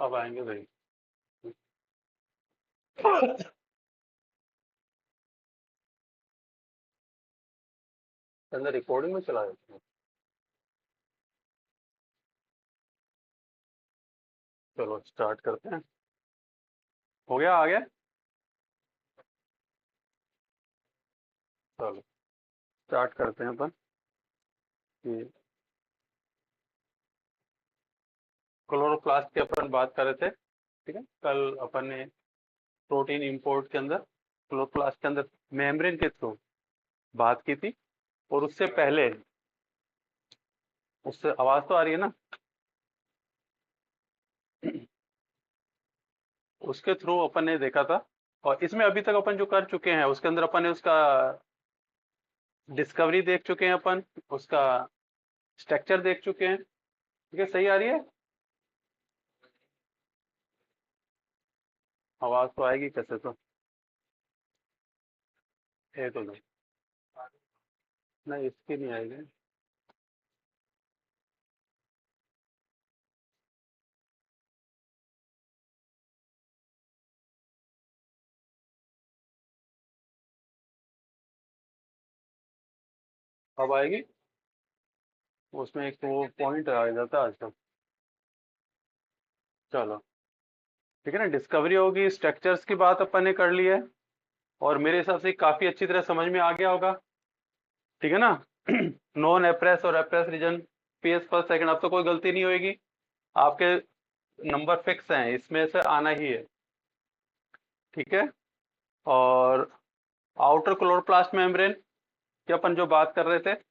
अब आएंगे भाई। अंदर रिकॉर्डिंग में चला जाता है। चलो स्टार्ट करते हैं। हो गया, आ गया। चलो स्टार्ट करते हैं अपन कि क्लोरोप्लास्ट की अपन बात कर रहे थे। ठीक है, कल अपन ने प्रोटीन इंपोर्ट के अंदर क्लोरोप्लास्ट के अंदर मेम्ब्रेन के थ्रू बात की थी। और उससे पहले, उससे आवाज तो आ रही है ना? उसके थ्रू अपन ने देखा था। और इसमें अभी तक अपन जो कर चुके हैं उसके अंदर अपन ने उसका डिस्कवरी देख चुके हैं अपन, उसका स्ट्रक्चर देख चुके हैं। ठीक है, सही आ रही है? आवाज तो आएगी कैसे तो। ये तो नहीं, नहीं इसकी नहीं आएगी। अब आएगी। उसमें एक वो पॉइंट आ जाता है आजकल। चलो ठीक है ना, डिस्कवरी होगी, स्ट्रक्चर्स की बात अपन ने कर ली है। और मेरे हिसाब से काफी अच्छी तरह समझ में आ गया होगा। ठीक है ना? नॉन एप्रेस और एप्रेस रीजन, पीएस फर्स्ट सेकंड, अब तो कोई गलती नहीं होगी। आपके नंबर फिक्स हैं, इसमें से आना ही है। ठीक है। और आउटर क्लोरोप्लास्ट मेम्ब्रेन की अपन जो बात कर रहे थे।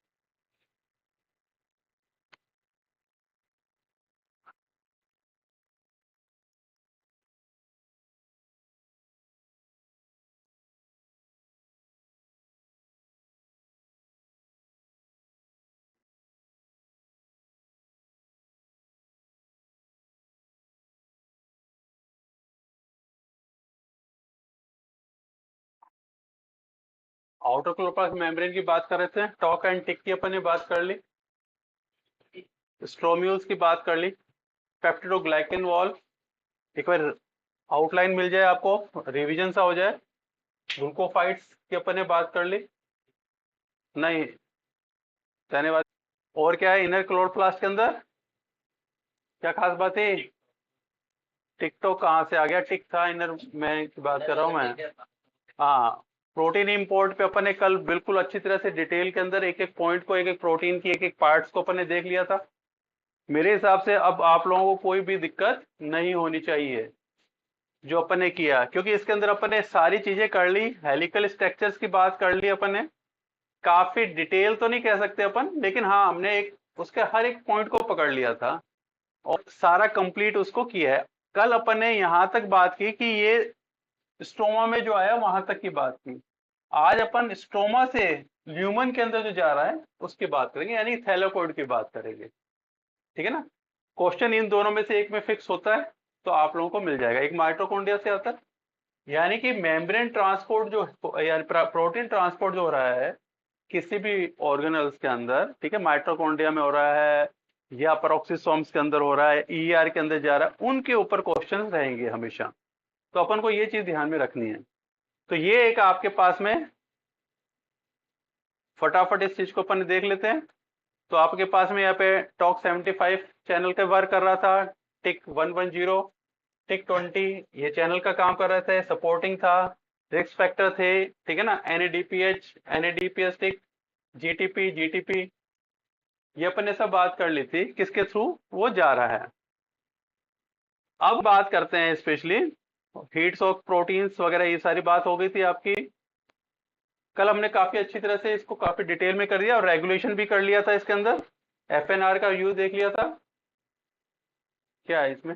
आउटर क्लोरोप्लास्ट मेम्ब्रेन की बात कर रहे थे, टॉक एंड टिक की अपन ने बात कर ली, स्ट्रोम्यूल्स की बात कर ली, पेप्टिडोग्लाइकन वॉल। एक बार आउटलाइन मिल जाए आपको, रिवीजन सा हो जाए। ग्लूकोफाइट्स की अपन ने बात कर ली। नहीं, धन्यवाद। और क्या है इनर क्लोरोप्लास्ट के अंदर? क्या खास बात है? टिक तो कहाँ से आ गया, टिक था इनर में की बात कर रहा हूँ मैं। हाँ, प्रोटीन इंपोर्ट पे अपन ने कल बिल्कुल अच्छी तरह से डिटेल के अंदर एक एक पॉइंट को, एक एक प्रोटीन की एक एक पार्ट्स को अपन ने देख लिया था। मेरे हिसाब से अब आप लोगों को कोई भी दिक्कत नहीं होनी चाहिए जो अपन ने किया, क्योंकि इसके अंदर अपन ने सारी चीजें कर ली। हेलिकल स्ट्रक्चर्स की बात कर ली अपन ने। काफी डिटेल तो नहीं कह सकते अपन, लेकिन हाँ हमने एक उसके हर एक पॉइंट को पकड़ लिया था और सारा कंप्लीट उसको किया है। कल अपन ने यहां तक बात की कि ये स्ट्रोमा में जो आया वहां तक की बात की। आज अपन स्ट्रोमा से ल्यूमन के अंदर जो जा रहा है उसकी बात करेंगे, यानी थैलाकोइड की बात करेंगे। ठीक है ना? क्वेश्चन इन दोनों में से एक में फिक्स होता है तो आप लोगों को मिल जाएगा। एक माइटोकॉन्ड्रिया से आता है, यानी कि मेम्ब्रेन ट्रांसपोर्ट जो, यानी प्रोटीन ट्रांसपोर्ट जो हो रहा है किसी भी ऑर्गेनल्स के अंदर, ठीक है, माइटोकॉन्ड्रिया में हो रहा है या पेरोक्सिसोम्स के अंदर हो रहा है, ईआर के अंदर जा रहा है, उनके ऊपर क्वेश्चन रहेंगे हमेशा। तो अपन को ये चीज ध्यान में रखनी है। तो ये एक आपके पास में, फटाफट इस चीज को अपन देख लेते हैं। तो आपके पास में यहाँ पे टॉक 75 चैनल का वर्क कर रहा था, टिक 110, टिक 20 ये चैनल का काम कर रहे थे, सपोर्टिंग था, रिस्क फैक्टर थे। ठीक है ना? एनएडीपीएच, एनएडीपीएस टिक, जीटीपी, जीटीपी, ये अपन ने सब बात कर ली थी किसके थ्रू वो जा रहा है। अब बात करते हैं स्पेशली हीट्स ऑफ प्रोटीन्स वगैरह, ये सारी बात हो गई थी आपकी। कल हमने काफी अच्छी तरह से इसको काफी डिटेल में कर दिया और रेगुलेशन भी कर लिया था इसके अंदर, एफएनआर का यूज देख लिया था। क्या है इसमें?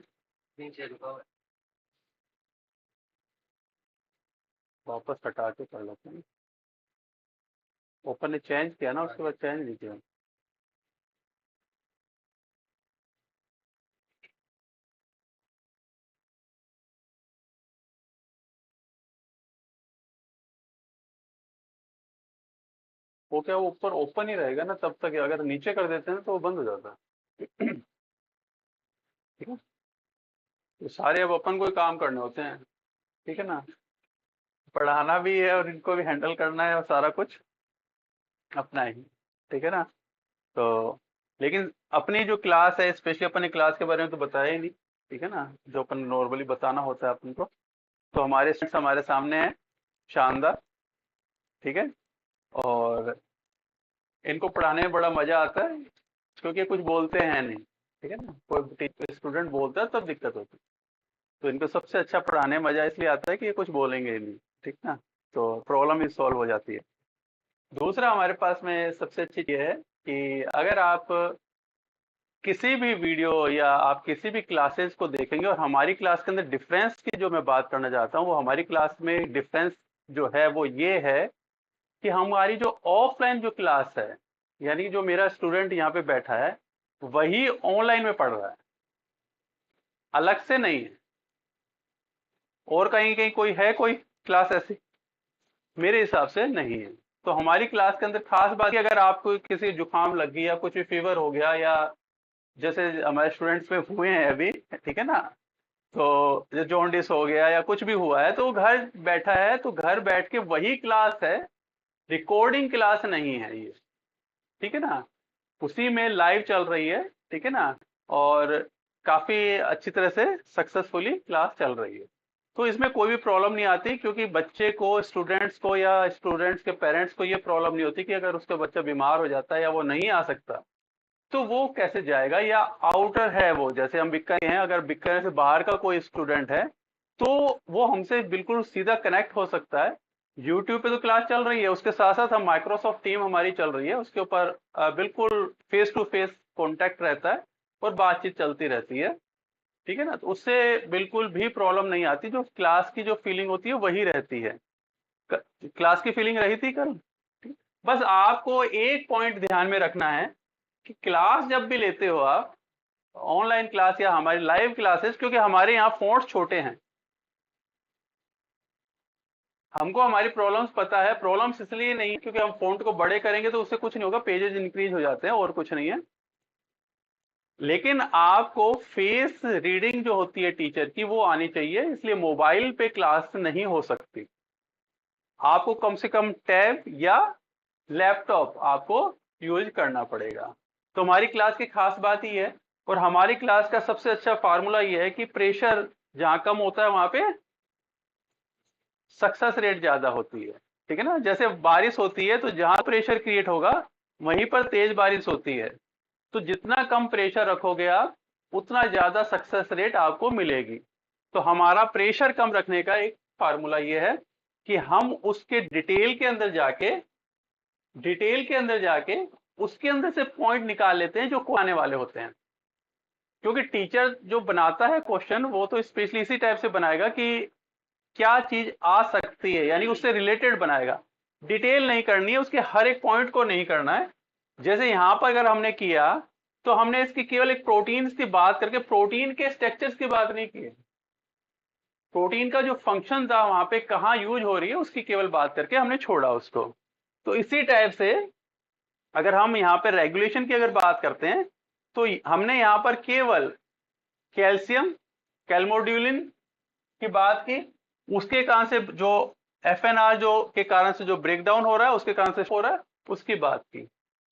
वापस हटा के कर लेते हैं। ओपन ने चेंज किया ना, उसके बाद चेंज नहीं किया। वो क्या, वो ऊपर ओपन ही रहेगा ना तब तक, अगर नीचे कर देते हैं तो वो बंद हो जाता है। ठीक है, तो सारे अब अपन को ही काम करने होते हैं, ठीक है ना, पढ़ाना भी है और इनको भी हैंडल करना है और सारा कुछ अपना ही, ठीक है ना। तो लेकिन अपनी जो क्लास है, स्पेशली अपने क्लास के बारे में तो बताया ही नहीं, ठीक है ना, जो अपन नॉर्मली बताना होता है अपन को। तो हमारे स्टूडेंट्स हमारे सामने हैं, शानदार, ठीक है। और इनको पढ़ाने में बड़ा मजा आता है क्योंकि कुछ बोलते हैं नहीं, ठीक है ना, कोई स्टूडेंट बोलता है तब दिक्कत होती है। तो इनको सबसे अच्छा पढ़ाने में मजा इसलिए आता है कि ये कुछ बोलेंगे ही नहीं, ठीक ना, तो प्रॉब्लम ही सॉल्व हो जाती है। दूसरा हमारे पास में सबसे अच्छी चीज है कि अगर आप किसी भी वीडियो या आप किसी भी क्लासेस को देखेंगे, और हमारी क्लास के अंदर डिफरेंस की जो मैं बात करना चाहता हूँ, वो हमारी क्लास में डिफरेंस जो है वो ये है कि हमारी जो ऑफलाइन जो क्लास है, यानी जो मेरा स्टूडेंट यहाँ पे बैठा है वही ऑनलाइन में पढ़ रहा है, अलग से नहीं है। और कहीं कहीं कोई है कोई क्लास ऐसी? मेरे हिसाब से नहीं है। तो हमारी क्लास के अंदर खास बात है, अगर आपको किसी जुकाम लग गई या कुछ भी फीवर हो गया, या जैसे हमारे स्टूडेंट्स में हुए हैं अभी, ठीक है ना, तो जो जॉन्डिस हो गया या कुछ भी हुआ है, तो वो घर बैठा है, तो घर बैठ के वही क्लास है, रिकॉर्डिंग क्लास नहीं है ये, ठीक है ना, उसी में लाइव चल रही है, ठीक है ना, और काफी अच्छी तरह से सक्सेसफुली क्लास चल रही है। तो इसमें कोई भी प्रॉब्लम नहीं आती, क्योंकि बच्चे को, स्टूडेंट्स को या स्टूडेंट्स के पेरेंट्स को ये प्रॉब्लम नहीं होती कि अगर उसका बच्चा बीमार हो जाता है या वो नहीं आ सकता तो वो कैसे जाएगा, या आउटर है वो, जैसे हम बीकानेर हैं, अगर बीकानेर से बाहर का कोई स्टूडेंट है तो वो हमसे बिल्कुल सीधा कनेक्ट हो सकता है। यूट्यूब पे तो क्लास चल रही है, उसके साथ साथ हम माइक्रोसॉफ्ट टीम हमारी चल रही है, उसके ऊपर बिल्कुल फेस टू फेस कांटेक्ट रहता है और बातचीत चलती रहती है, ठीक है ना, तो उससे बिल्कुल भी प्रॉब्लम नहीं आती, जो क्लास की जो फीलिंग होती है वही रहती है। क्लास की फीलिंग रही थी कल, ठीक? बस आपको एक पॉइंट ध्यान में रखना है कि क्लास जब भी लेते हो आप, ऑनलाइन क्लास या हमारी लाइव क्लासेस, क्योंकि हमारे यहाँ फॉन्ट्स छोटे हैं, हमको हमारी प्रॉब्लम्स पता है, प्रॉब्लम्स इसलिए नहीं क्योंकि हम फॉन्ट को बड़े करेंगे तो उससे कुछ नहीं होगा, पेजेस इंक्रीज हो जाते हैं और कुछ नहीं है। लेकिन आपको फेस रीडिंग जो होती है टीचर की वो आनी चाहिए, इसलिए मोबाइल पे क्लास नहीं हो सकती, आपको कम से कम टैब या लैपटॉप आपको यूज करना पड़ेगा। तो हमारी क्लास की खास बात ही है, और हमारी क्लास का सबसे अच्छा फार्मूला ये है कि प्रेशर जहां कम होता है वहां पे सक्सेस रेट ज्यादा होती है, ठीक है ना, जैसे बारिश होती है तो जहां प्रेशर क्रिएट होगा वहीं पर तेज बारिश होती है, तो जितना कम प्रेशर रखोगे आप उतना ज्यादा सक्सेस रेट आपको मिलेगी। तो हमारा प्रेशर कम रखने का एक फार्मूला ये है कि हम उसके डिटेल के अंदर जाके उसके अंदर से पॉइंट निकाल लेते हैं जो को आने वाले होते हैं, क्योंकि टीचर जो बनाता है क्वेश्चन वो तो स्पेशली इसी टाइप से बनाएगा कि क्या चीज आ सकती है, यानी उससे रिलेटेड बनाएगा, डिटेल नहीं करनी है, उसके हर एक पॉइंट को नहीं करना है। जैसे यहां पर अगर हमने किया तो हमने इसकी केवल एक प्रोटीन्स की बात करके प्रोटीन के स्ट्रक्चर्स की बात नहीं की है, प्रोटीन का जो फंक्शन था वहां पे कहाँ यूज हो रही है उसकी केवल बात करके हमने छोड़ा उसको। तो इसी टाइप से अगर हम यहाँ पे रेगुलेशन की अगर बात करते हैं तो हमने यहाँ पर केवल कैल्शियम कैल्मोड्यूलिन की बात की, उसके कारण से जो एफएनआर जो के कारण से जो ब्रेकडाउन हो रहा है उसके कारण से हो रहा है उसकी बात की,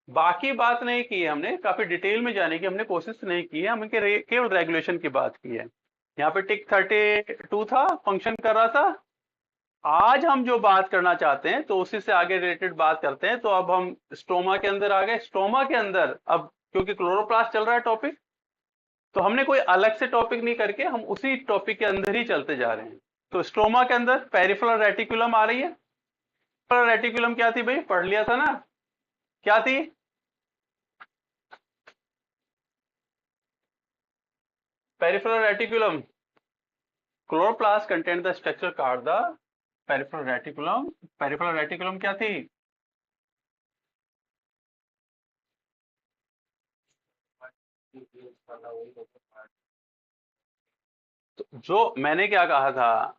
बाकी बात नहीं की है, हमने काफी डिटेल में जाने की हमने कोशिश नहीं की है, हमने केवल रेगुलेशन की बात की है। यहाँ पे टिक 32 था, फंक्शन कर रहा था। आज हम जो बात करना चाहते हैं तो उसी से आगे रिलेटेड बात करते हैं। तो अब हम स्टोमा के अंदर आ गए, स्टोमा के अंदर अब क्योंकि क्लोरोप्लास्ट चल रहा है टॉपिक, तो हमने कोई अलग से टॉपिक नहीं करके हम उसी टॉपिक के अंदर ही चलते जा रहे हैं। तो स्टोमा के अंदर पेरिफेरल रेटिकुलम आ रही है, पेरिफेरल रेटिकुलम क्या थी भाई, पढ़ लिया था ना, क्या थी, peripheral reticulum, chloroplast content the structure card the peripheral reticulum, peripheral reticulum क्या थी, तो जो मैंने क्या कहा था,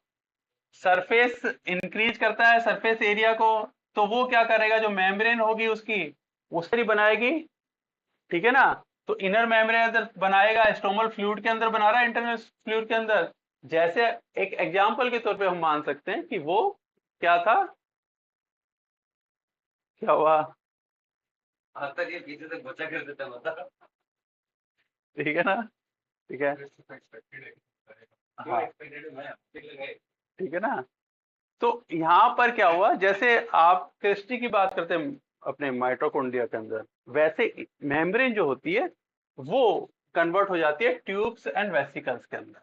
सरफेस इंक्रीज करता है सरफेस एरिया को, तो वो क्या करेगा, जो मेम्ब्रेन होगी उसकी उससे ही बनाएगी, ठीक है ना, तो इनर मेम्ब्रेन अंदर बनाएगा, स्टोमल फ्लूइड के अंदर बना रहा है, इंटरनल फ्लूइड के अंदर। जैसे एक एग्जाम्पल के तौर पे हम मान सकते हैं कि वो क्या था, क्या हुआ। आता ये पीछे से बचा कर देता बता। ठीक है ना, ठीक है, हाँ ठीक है ना। तो यहाँ पर क्या हुआ, जैसे आप क्रिस्टी की बात करते हैं अपने माइटोकॉन्ड्रिया के अंदर, वैसे मेम्ब्रेन जो होती है वो कन्वर्ट हो जाती है ट्यूब्स एंड वेसिकल्स के अंदर।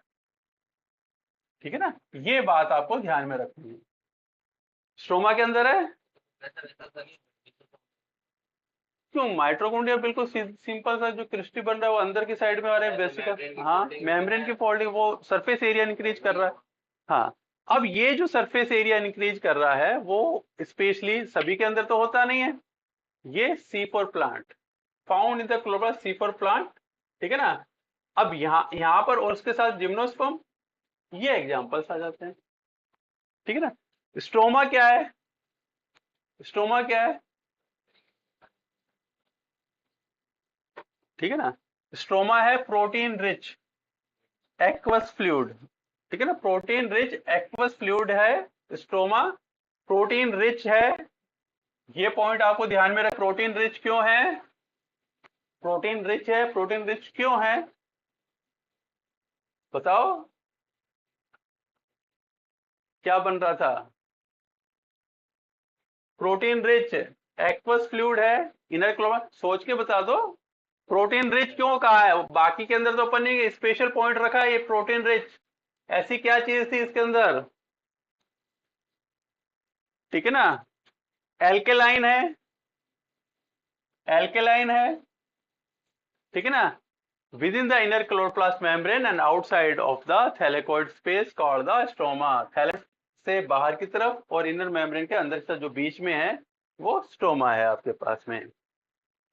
ठीक है ना, ये बात आपको ध्यान में रखनी है। स्ट्रोमा के अंदर है, वैसा वैसा था नहीं। क्यों माइटोकॉन्ड्रिया बिल्कुल सिंपल सा जो क्रिस्टी बन रहा है वो अंदर की साइड में आ रहा है, वेसिकल, हाँ मेम्ब्रेन की फोल्डिंग, वो सरफेस एरिया इंक्रीज कर रहा है। हाँ, अब ये जो सरफेस एरिया इंक्रीज कर रहा है वो स्पेशली सभी के अंदर तो होता नहीं है। ये C4 plant found in the chloroplast, C4 plant. ठीक है ना। अब यहाँ पर और उसके साथ जिम्नोस्पर्म, ये एग्जांपल्स आ जाते हैं। ठीक है ना। स्ट्रोमा क्या है, स्ट्रोमा क्या है, ठीक है ना। स्ट्रोमा है प्रोटीन रिच एक्वस फ्लूइड। ठीक है ना, प्रोटीन रिच एक्वस फ्लूइड है स्ट्रोमा, प्रोटीन रिच है। ये पॉइंट आपको ध्यान में रख, प्रोटीन रिच क्यों है, प्रोटीन रिच है, प्रोटीन रिच क्यों है, बताओ क्या बन रहा था। प्रोटीन रिच एक्वस फ्लूइड है, इनर क्लोमा, सोच के बता दो। प्रोटीन रिच क्यों कहा है, बाकी के अंदर तो अपन ने स्पेशल पॉइंट रखा है, ये प्रोटीन रिच ऐसी क्या चीज थी इसके अंदर। ठीक है ना, एल्केलाइन है, एल्केलाइन है। ठीक है ना, within the inner chloroplast membrane and outside of the thylakoid space called the stoma. थैलेस से बाहर की तरफ और इनर मेम्ब्रेन के अंदर से जो बीच में है वो स्टोमा है आपके पास में।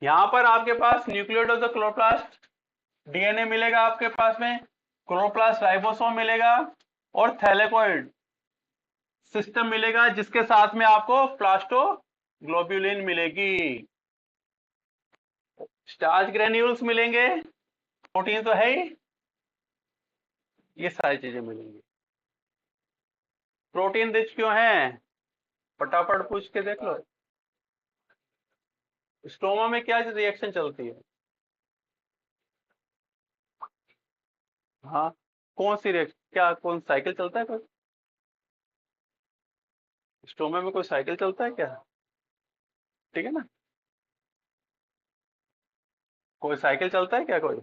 यहाँ पर आपके पास nucleoid of the chloroplast DNA मिलेगा आपके पास में, क्लोरोप्लास्ट राइबोसोम मिलेगा और थैलेकोइड सिस्टम मिलेगा, जिसके साथ में आपको प्लास्टो ग्लोब्यूलिन मिलेगी, स्टार्च ग्रेन्यूल्स मिलेंगे, प्रोटीन तो है ही, ये सारी चीजें मिलेंगी। प्रोटीन रिच क्यों है, फटाफट पूछ के देख लो। स्टोमा में क्या रिएक्शन चलती है, हाँ कौन सी रिएक्शन, क्या कौन साइकिल चलता है कोई, स्टोमा में कोई साइकिल चलता है क्या। ठीक है ना, कोई साइकिल चलता है क्या कोई।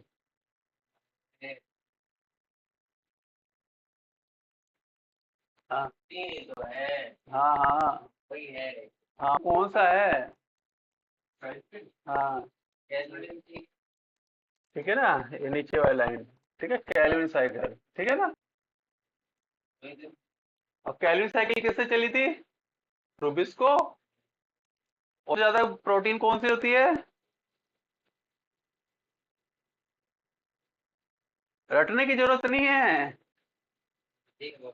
हाँ ये तो है। हाँ हाँ वही है। हाँ, कौन सा है, हाँ कैलोरी की। ठीक है ना, ये नीचे वाली लाइन, ठीक है, कैल्विन साइकिल, ठीक है ना। वही तो। अब कैल्विन साइकिल किससे चली थी, रूबिस्को, और ज्यादा प्रोटीन कौन सी होती है, रटने की जरूरत नहीं है। ठीक है।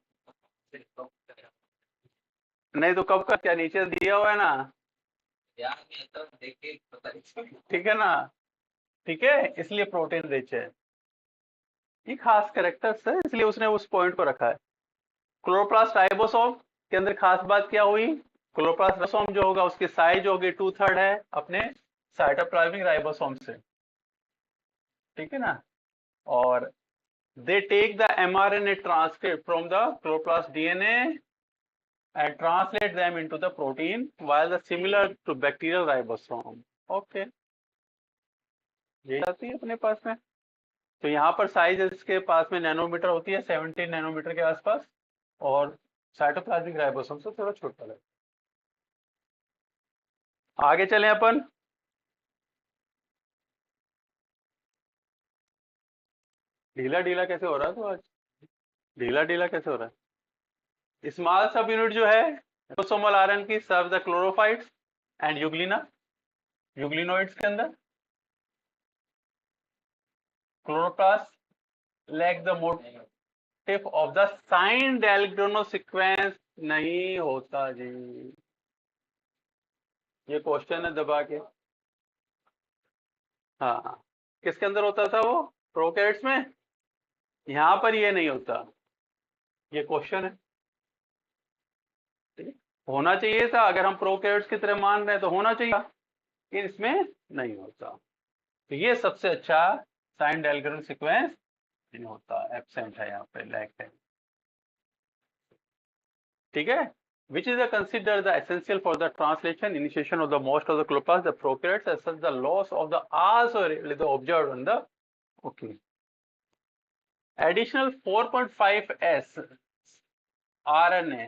नहीं तो कब का, क्या नीचे दिया हुआ है ना, याद नहीं आता, देख के पता नहीं। ठीक है ना, ठीक है, इसलिए प्रोटीन रिच है, ये खास कैरेक्टर्स है इसलिए उसने उस पॉइंट को रखा है। क्लोरोप्लास्ट राइबोसोम के अंदर खास बात क्या हुई, क्लोरोप्लास्ट राइबोसोम जो होगा उसकी साइज होगी 2/3 है अपने साइटोप्लाज्मिक राइबोसोम से। ठीक है ना, और they take the mRNA transcript from the chloroplast DNA and translate them into the protein while the similar to bacterial ribosome। Okay, ये आती है अपने पास में। तो यहाँ पर साइज इसके पास में नैनोमीटर होती है, 17 नैनोमीटर के आसपास, और साइटोप्लाज्मिक राइबोसोम से थोड़ा छोटा है। आगे चलें अपन, ढीला ढीला कैसे हो रहा है तो आज, ढीला ढीला कैसे हो रहा है। स्मॉल सब यूनिट जो है रिबोसोमल आरएन की serve the chlorophytes and euglena, euglenoids के अंदर chloroplast lack the motif of the Shine Dalgarno sequence नहीं होता जी, ये क्वेश्चन है दबा के। हाँ किसके अंदर होता था वो? प्रोकैरियोट्स में। यहां पर ये नहीं होता, ये क्वेश्चन है। ठीक है? होना चाहिए था, अगर हम प्रोकैरियोट्स की तरह मान रहे हैं तो होना चाहिए था, लेकिन इसमें नहीं होता। तो ये सबसे अच्छा साइन डायग्राम सीक्वेंस नहीं होता, एब्सेंट है यहाँ पे, लैक है। ठीक है, which is considered the essential for the translation initiation of the most of the chloroplasts, the prokaryotes, as such the loss of the also the observed on the okay. Additional 4.5s RNA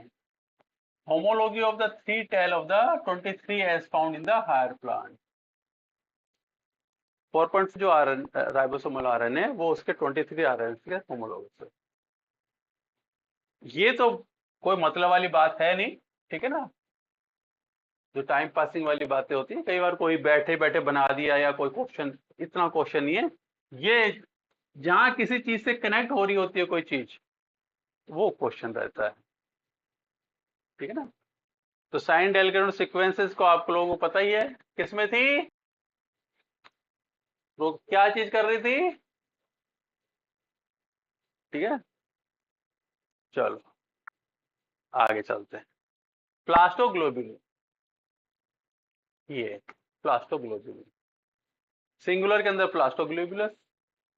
homology of the 3 tail of the 23 as found in the higher plant. 4. जो ribosomal RNA वो उसके 23 RNA के homologous है। ये तो कोई मतलब वाली बात है नहीं, ठीक है ना। जो टाइम पासिंग वाली बातें होती है, कई बार कोई बैठे बैठे बना दिया या कोई क्वेश्चन, इतना क्वेश्चन नहीं है ये। जहां किसी चीज से कनेक्ट हो रही होती है कोई चीज, वो क्वेश्चन रहता है, ठीक है ना। तो साइन डायग्राम सीक्वेंसेस को आप लोगों को पता ही है किसमें थी, वो क्या चीज कर रही थी। ठीक है, चलो आगे चलते हैं। प्लास्टोग्लोबुलिन, ये प्लास्टोग्लोबुलिन सिंगुलर के अंदर प्लास्टोग्लोबुलस।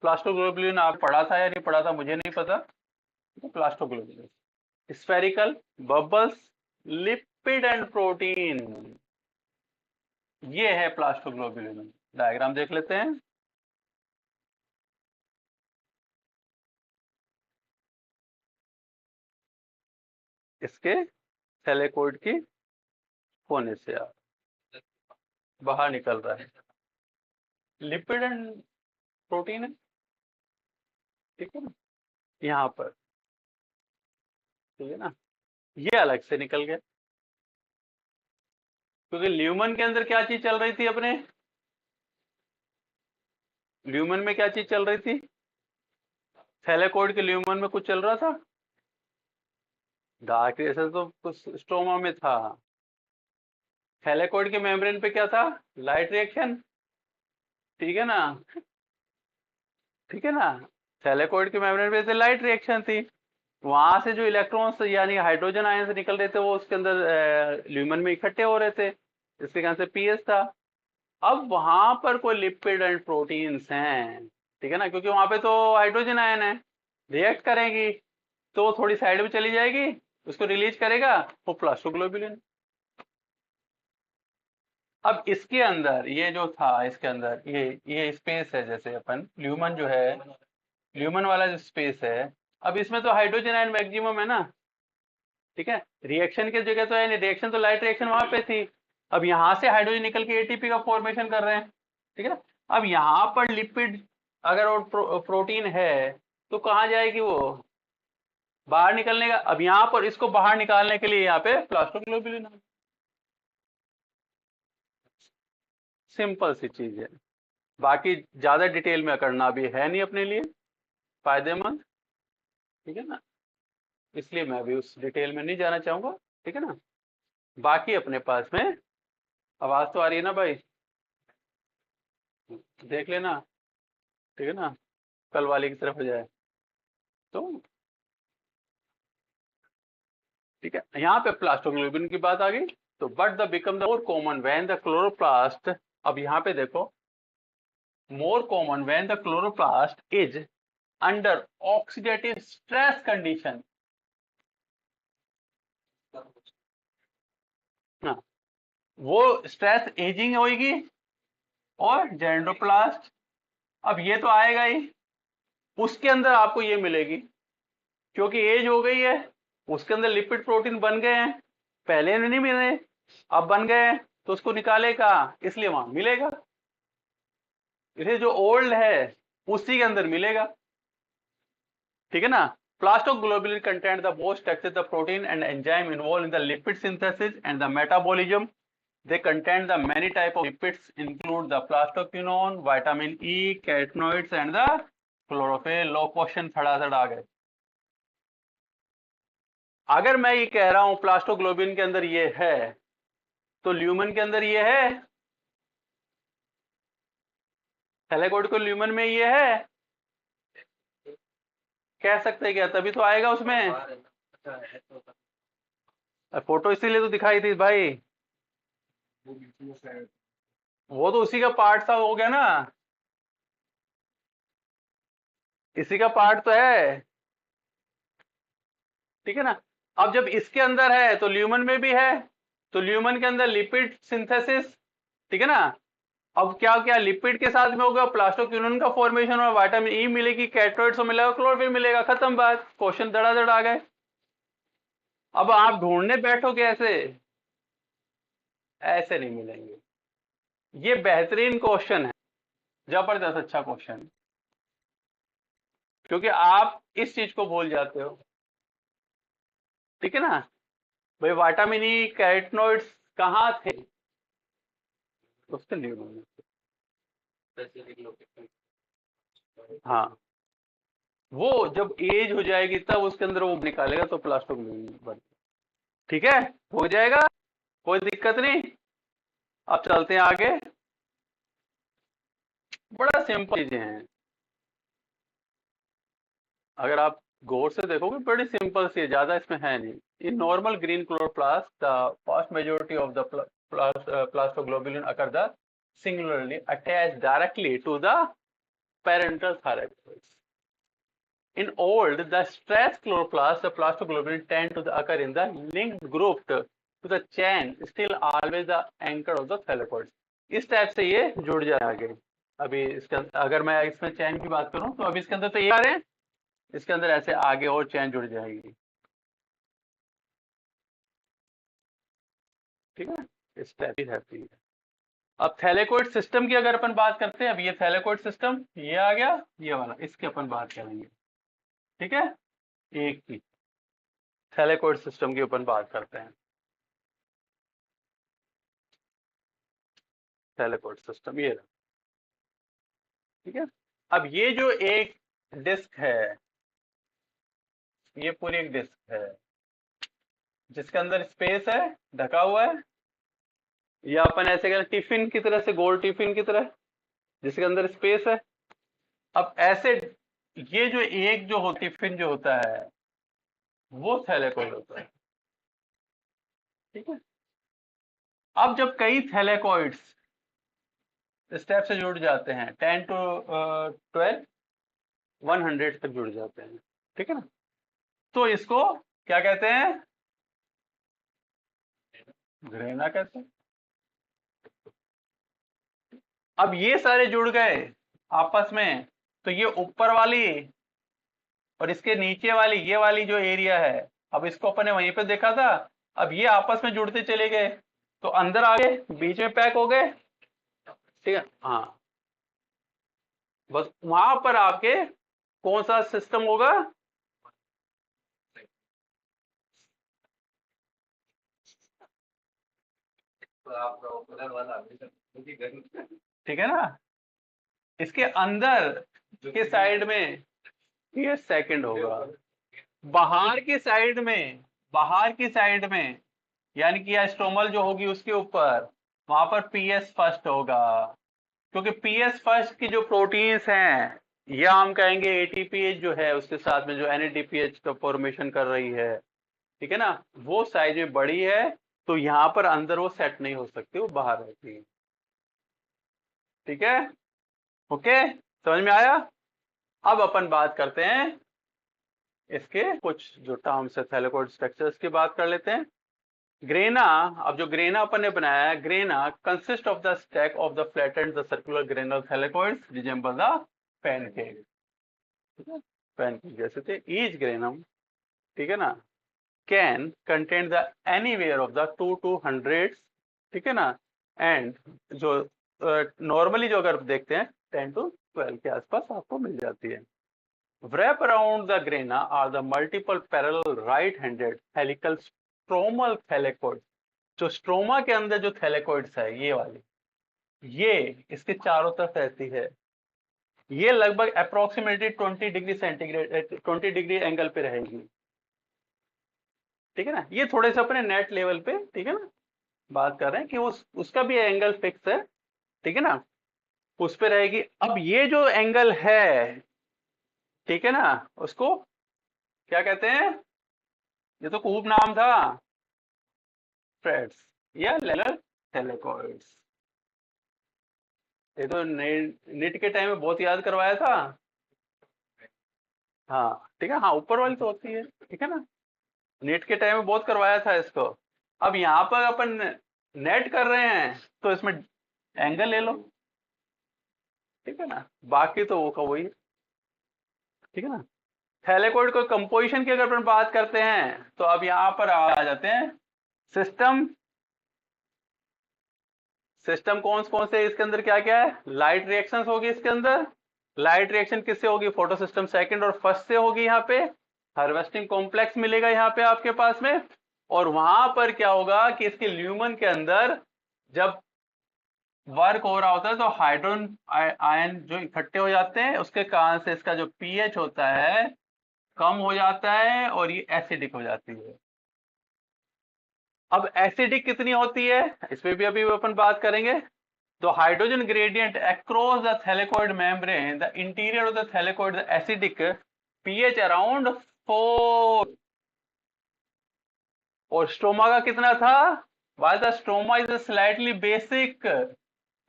प्लास्टोग्लोबुलिन आप पढ़ा था या नहीं पढ़ा था मुझे नहीं पता। Plastoglobulus spherical bubbles lipid and protein, ये है प्लास्टोग्लोबुलिन। डायग्राम देख लेते हैं। इसके थैलेकोइड की होने से बाहर निकल रहा है, लिपिड एंड प्रोटीन है, ठीक है ना, यहाँ पर। ठीक है ना, ये अलग से निकल गया, क्योंकि ल्यूमन के अंदर क्या चीज चल रही थी अपने, ल्यूमन में क्या चीज चल रही थी, थैलेकोइड के ल्यूमन में कुछ चल रहा था। डार्क रेसेस तो कुछ स्ट्रोमा में था, थैलेकोइड के मेम्ब्रेन पे क्या था, लाइट रिएक्शन। ठीक है ना, ठीक है ना, थैलेकोइड के मेम्ब्रेन पे से लाइट रिएक्शन थी, वहां से जो इलेक्ट्रॉन्स यानी हाइड्रोजन आयन से निकल रहे थे वो उसके अंदर ल्यूमन में इकट्ठे हो रहे थे, इसके कारण से पीएच था। अब वहां पर कोई लिपिड एंड प्रोटीन्स हैं, ठीक है ना, क्योंकि वहां पे तो हाइड्रोजन आयन है, रिएक्ट करेंगी तो थोड़ी साइड में चली जाएगी, उसको रिलीज करेगा वो प्लास्टोग्लोबुलिन। अब इसके अंदर ये जो था, इसके अंदर ये स्पेस है, जैसे अपन ल्यूमन जो है, ल्यूमन वाला जो स्पेस है, अब इसमें तो हाइड्रोजन आयन मैक्सिमम है ना। ठीक है, रिएक्शन की जगह तो है, रिएक्शन तो लाइट रिएक्शन वहां पे थी, अब यहाँ से हाइड्रोजन निकल के एटीपी का फॉर्मेशन कर रहे हैं। ठीक है ना, अब यहाँ पर लिपिड अगर और प्रोटीन है तो कहाँ जाएगी वो, बाहर निकलने का। अब यहाँ पर इसको बाहर निकालने के लिए यहाँ पे प्लास्टोग्लोबुलिन, सिंपल सी चीज है, बाकी ज्यादा डिटेल में करना भी है नहीं अपने लिए फायदेमंद। ठीक है ना, इसलिए मैं अभी उस डिटेल में नहीं जाना चाहूंगा। ठीक है ना, बाकी अपने पास में आवाज तो आ रही है ना भाई, देख लेना। ठीक है ना, कल वाले की तरफ हो जाए तो। ठीक है, यहाँ पे प्लास्टोग्लोबिन की बात आ गई, तो but the become the more common when the chloroplast, अब यहाँ पे देखो, more common when the chloroplast is under oxidative stress condition. हाँ, वो स्ट्रेस एजिंग होगी और डेंड्रोप्लास्ट, अब ये तो आएगा ही, उसके अंदर आपको ये मिलेगी, क्योंकि एज हो गई है, उसके अंदर लिपिड प्रोटीन बन गए हैं, पहले नहीं मिले, अब बन गए हैं, तो उसको निकालेगा, इसलिए वहां मिलेगा, इसे जो ओल्ड है उसी के अंदर मिलेगा। ठीक है ना, plastoglobulin content the most active the protein and enzyme involve in the lipid synthesis and the metabolism. They contain the many type of lipids include the plastoquinone, vitamin E, carotenoids and the chlorophyll। Low question फटाफट आ गए। अगर मैं ये कह रहा हूं प्लास्टोग्लोबिन के अंदर ये है, तो ल्यूमन के अंदर ये है, थैलेकोइड को ल्यूमन में ये है, कह सकते हैं क्या, तभी तो आएगा उसमें। अच्छा है तो फोटो इसीलिए तो दिखाई थी भाई, वो बीच में से है। वो तो उसी का पार्ट सा हो गया ना, इसी का पार्ट तो है, ठीक है ना। अब जब इसके अंदर है तो ल्यूमन में भी है, तो ल्यूमन के अंदर लिपिड सिंथेसिस, ठीक है ना। अब क्या क्या लिपिड के साथ में होगा, प्लास्टोक्विनोन का फॉर्मेशन और विटामिन ई मिलेगी, कैटोइड्स को मिलेगा, क्लोरोफिल मिलेगा, खत्म बात, क्वेश्चन धड़ाधड़ आ गए। अब आप ढूंढने बैठोगे ऐसे, ऐसे नहीं मिलेंगे। ये बेहतरीन क्वेश्चन है, जबरदस्त अच्छा क्वेश्चन, क्योंकि आप इस चीज को भूल जाते हो, ठीक है ना। भाई विटामिन ई कैटनोइड्स कहाँ थे, उसके लिए स्पेसिफिक लोकेशन। हाँ, वो जब एज हो जाएगी तब उसके अंदर वो निकालेगा तो प्लास्टोक्विनोन बन, ठीक है, हो जाएगा, कोई दिक्कत नहीं। अब चलते हैं आगे, बड़ा सिंपल चीजें हैं, अगर आप गौर से देखोगे बड़ी सिंपल सी है, ज्यादा इसमें है नहीं। In normal green chloroplast the vast majority of the plastoglobulin occur the singularly attached directly to the parental thyroids. In old, the stress chloroplast, the plastoglobulin tend to occur in the linked group to the chain, still always the anchor of the thylakoids. इस type से ये जुड़ जाए आगे। अभी इसका अगर मैं इसमें चैन की बात करूं तो अभी इसके अंदर तो ये आ रहे हैं, इसके अंदर ऐसे आगे और चैन जुड़ जाएगी, ठीक है, इस टाइप की रहती है। अब थैलेकोइड सिस्टम की अगर अपन बात करते हैं, अब ये थैलेकोइड सिस्टम ये आ गया, ये वाला, इसकी अपन बात करेंगे, ठीक है। एक की थैलेकोइड सिस्टम की अपन बात करते हैं, थैलेकोइड सिस्टम ये रहा, ठीक है। अब ये जो एक डिस्क है, ये पूरी एक डिस्क है जिसके अंदर स्पेस है, ढका हुआ है, या अपन ऐसे कहें टिफिन की तरह से, गोल टिफिन की तरह, जिसके अंदर स्पेस है। अब ऐसे ये जो एक जो हो टिफिन जो होता है वो थैलेकोइड होता है, ठीक है। अब जब कई थैलेकोइड्स स्टेप से जुड़ जाते हैं, 10 टू 12 100 तक जुड़ जाते हैं, ठीक है ना, तो इसको क्या कहते हैं, ग्रेना कहते हैं। अब ये सारे जुड़ गए आपस में, तो ये ऊपर वाली और इसके नीचे वाली, ये वाली जो एरिया है, अब इसको अपने वहीं पे देखा था, अब ये आपस में जुड़ते चले गए, तो अंदर आ गए, बीच में पैक हो गए, ठीक है। हाँ, बस वहां पर आपके कौन सा सिस्टम होगा, तो आप उधर वाला अभी तक मुझे घर ठीक है ना, इसके अंदर के साइड में ये सेकंड होगा, बाहर की साइड में, बाहर की साइड में यानी कि स्ट्रोमल जो होगी उसके ऊपर, वहां पर पीएस फर्स्ट होगा, क्योंकि पीएस फर्स्ट की जो प्रोटीन्स हैं, या हम कहेंगे एटीपीएच जो है उसके साथ में जो एनएडीपीएच का फॉर्मेशन कर रही है, ठीक है ना, वो साइज में बड़ी है, तो यहाँ पर अंदर वो सेट नहीं हो सकती, वो बाहर रहती है, ठीक है। ओके, समझ में आया। अब अपन बात करते हैं इसके कुछ जो टर्म्स है, थैलेकोइड स्ट्रक्चर्स की बात कर लेते हैं। ग्रेना, अब जो ग्रेना अपन ने बनाया है, grana consist of the stack of the flattened the circular granal thylakoids resemble the pancake, pancake जैसे थे, ईच ग्रेनम, ठीक है ना, can contain the anywhere of the 2 to 100, ठीक है ना, एंड जो नॉर्मली जो अगर देखते हैं 10 to 12 के आसपास आपको मिल जाती है। Wrap around the grana are the multiple parallel right-handed helical stromal thylakoids। जो स्ट्रोमा के अंदर जो थैलेकोइड्स है, ये वाली, ये इसके चारों तरफ रहती है, ये लगभग approximately 20 degree centigrade 20 degree angle पे रहेगी, ठीक है ना। ये थोड़े से अपने नेट लेवल पे, ठीक है ना, बात कर रहे हैं कि उसका भी एंगल फिक्स है, ठीक है ना। उस पे रहेगी। अब ये जो एंगल है, ठीक है ना, उसको क्या कहते हैं? ये तो खूब नाम था, फ्रेड्स या लेलर थैलेकॉइड्स। ये तो नीट के टाइम में बहुत याद करवाया था। हाँ ठीक है, हाँ ऊपर वाली तो होती है, ठीक है ना, नीट के टाइम में बहुत करवाया था इसको। अब यहाँ पर अपन नेट कर रहे हैं तो इसमें एंगल ले लो, ठीक है ना, बाकी तो वो का वही है, ठीक है ना। थैलेकॉइड को कंपोजिशन की अगर अपन बात करते हैं तो अब यहाँ पर आ जाते हैं सिस्टम। सिस्टम कौन कौन से इसके अंदर क्या क्या है? लाइट रिएक्शंस होगी इसके अंदर। लाइट रिएक्शन किससे होगी? फोटो सिस्टम सेकंड और फर्स्ट से होगी। यहाँ पे हार्वेस्टिंग कॉम्प्लेक्स मिलेगा यहाँ पे आपके पास में। और वहां पर क्या होगा कि इसके ल्यूमन के अंदर जब वर्क हो रहा होता है तो हाइड्रोजन आयन जो इकट्ठे हो जाते हैं, उसके कारण से इसका जो पीएच होता है कम हो जाता है और ये एसिडिक हो जाती है। अब एसिडिक कितनी होती है इस पे भी अभी अपन बात करेंगे। तो hydrogen gradient across the thylakoid membrane the interior of the thylakoid the acidic pH around 4। और स्ट्रोमा का कितना था? while the stroma is slightly basic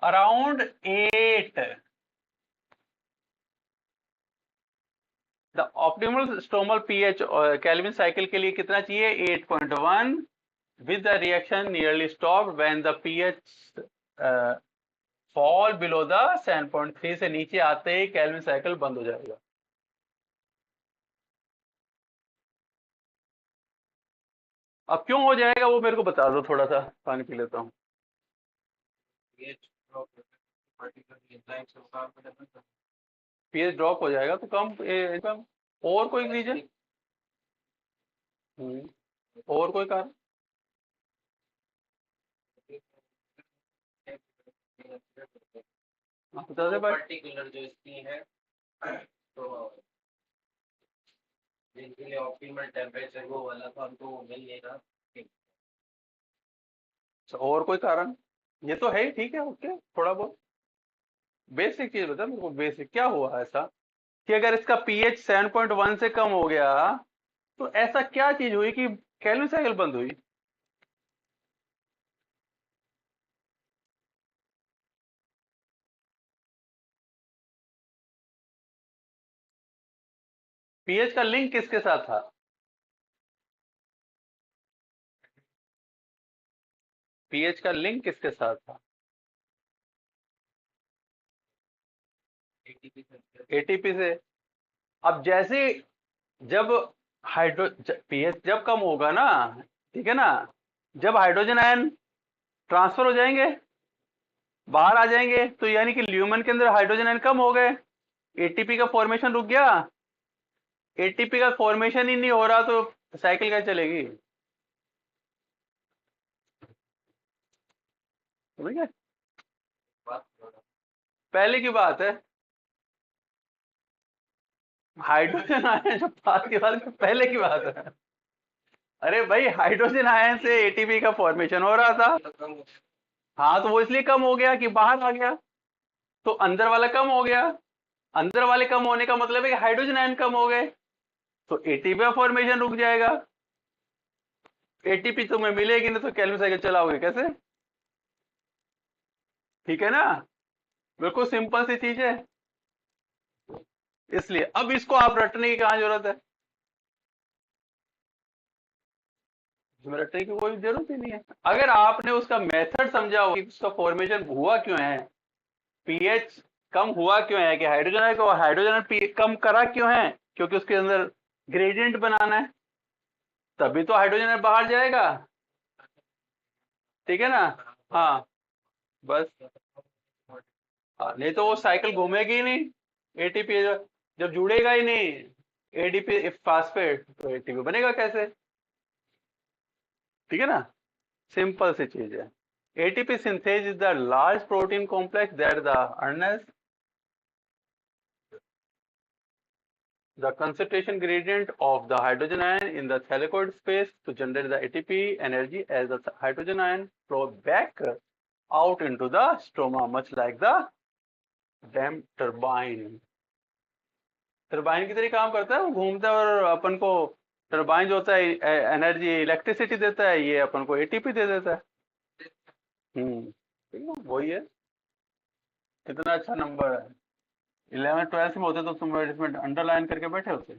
around 8। The optimal stromal pH Calvin cycle के लिए कितना चाहिए? 8.1। With the reaction nearly stop when the pH fall below the 7.3। से नीचे आते ही कैल्विन साइकिल बंद हो जाएगा। अब क्यों हो जाएगा वो मेरे को बता दो, थोड़ा सा पानी पी लेता हूँ। पीएच ड्रॉप हो जाएगा तो कम और कोई रीजन? और कोई कारण? हाँ, बता दे भाई। पर्टिकुलर जो इसकी है तो जिनके लिए ऑप्टिमल टेम्परेचर वो वाला था हमको वो मिल नहीं रहा। अच्छा, और कोई कारण? ये तो है ही, ठीक है, ओके, थोड़ा बहुत बेसिक चीज बता मेरे को। बेसिक क्या हुआ ऐसा कि अगर इसका पीएच 7.1 से कम हो गया तो ऐसा क्या चीज हुई कि कैल्विन साइकिल बंद हुई? पीएच का लिंक किसके साथ था? पीएच का लिंक किसके साथ था? एटीपी से। अब जैसे जब हाइड्रो पीएच जब कम होगा ना, ठीक है ना, जब हाइड्रोजन आयन ट्रांसफर हो जाएंगे, बाहर आ जाएंगे, तो यानी कि ल्यूमन के अंदर हाइड्रोजन आयन कम हो गए, एटीपी का फॉर्मेशन रुक गया। एटीपी का फॉर्मेशन ही नहीं हो रहा तो साइकिल कैसे चलेगी? समझ गए? पहले की बात है, हाइड्रोजन आयन जो बात की बात पहले की बात है। अरे भाई, हाइड्रोजन आयन से एटीपी का फॉर्मेशन हो रहा था। हाँ, तो वो इसलिए कम हो गया कि बाहर आ गया, तो अंदर वाला कम हो गया। अंदर वाले कम होने का मतलब है कि हाइड्रोजन आयन कम हो गए, तो एटीपी का फॉर्मेशन रुक जाएगा। एटीपी तुम्हें मिलेगी ना तो कैल्विन साइकिल चलाओगे कैसे? ठीक है ना, बिल्कुल सिंपल सी चीज है। इसलिए अब इसको आप रटने की कहाँ जरूरत है? इसमें रटने की कोई जरूरत ही नहीं है। अगर आपने उसका मेथड समझा हो कि उसका फॉर्मेशन हुआ क्यों है, पीएच कम हुआ क्यों है, कि हाइड्रोजन को हाइड्रोजन कम करा क्यों है, क्योंकि उसके अंदर ग्रेडियंट बनाना है, तभी तो हाइड्रोजन बाहर जाएगा, ठीक है ना। हाँ, बस। हाँ, नहीं तो वो साइकिल घूमेगी ही नहीं। एटीपी जब जुड़ेगा ही नहीं एडीपी फास्फेट, तो एटीपी बनेगा कैसे? ठीक है ना, सिंपल सी चीज है। ATP synthase is the large protein complex that the harness the concentration gradient of the hydrogen ion in the thylakoid space to generate the ATP energy as the hydrogen ion flow back out into the stroma, much like the dam turbine, turbine की तरह काम करता है, वो घूमता है और अपन को, टरबाइन जो होता है एनर्जी इलेक्ट्रिसिटी देता है, ये अपन को एटीपी दे देता है। ठीक है, वही है। कितना अच्छा नंबर है। 11th 12th में होते तो तुम इसमें अंडरलाइन करके बैठे होते।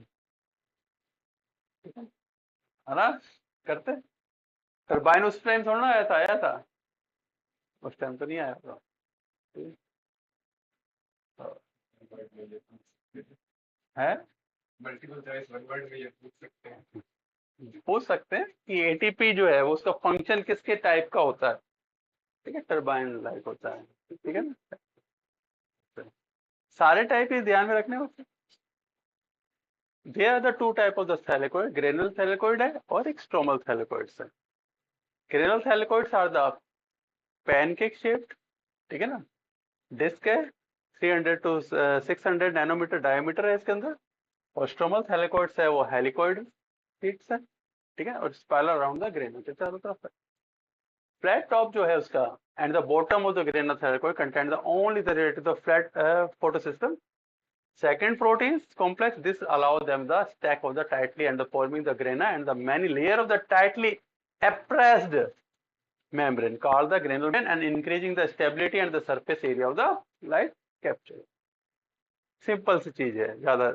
है ना, करते। टरबाइन उस टाइम थोड़ा ना आया था, उस टाइम तो नहीं आया था। है, मल्टीपल चॉइस वन वर्ड में ये पूछ सकते हैं। पूछ सकते हैं कि एटीपी जो है वो उसका फंक्शन किसके टाइप का होता है। ठीक है, टरबाइन लाइक होता है। ठीक है ना, सारे टाइप ही ध्यान में रखने होते हैं। They are the two type of the thylakoid, granal thylakoid है और एक स्ट्रोमल थैलेकोइड्स है। Granal thylakoids are the pancake shaped, ठीक है ना, डिस्क है, 300 to 600 नैनोमीटर डायमीटर है इसके अंदर। और स्ट्रोमल थैलेकोइड्स है वो हेलिकोइड शीट्स है। ठीक है, और स्पाइरल अराउंड द ग्रेनुल के चारों तरफ है। फ्लैट टॉप जो है उसका, and the bottom of the granal thylakoid contain the only the related to the flat photosystem. Second proteins complex, this allow them the stack of the tightly and the forming the grana and the many layer of the tightly appressed membrane called the granule membrane and increasing the stability and the surface area of the light capture. Simple सी चीज है ज्यादा।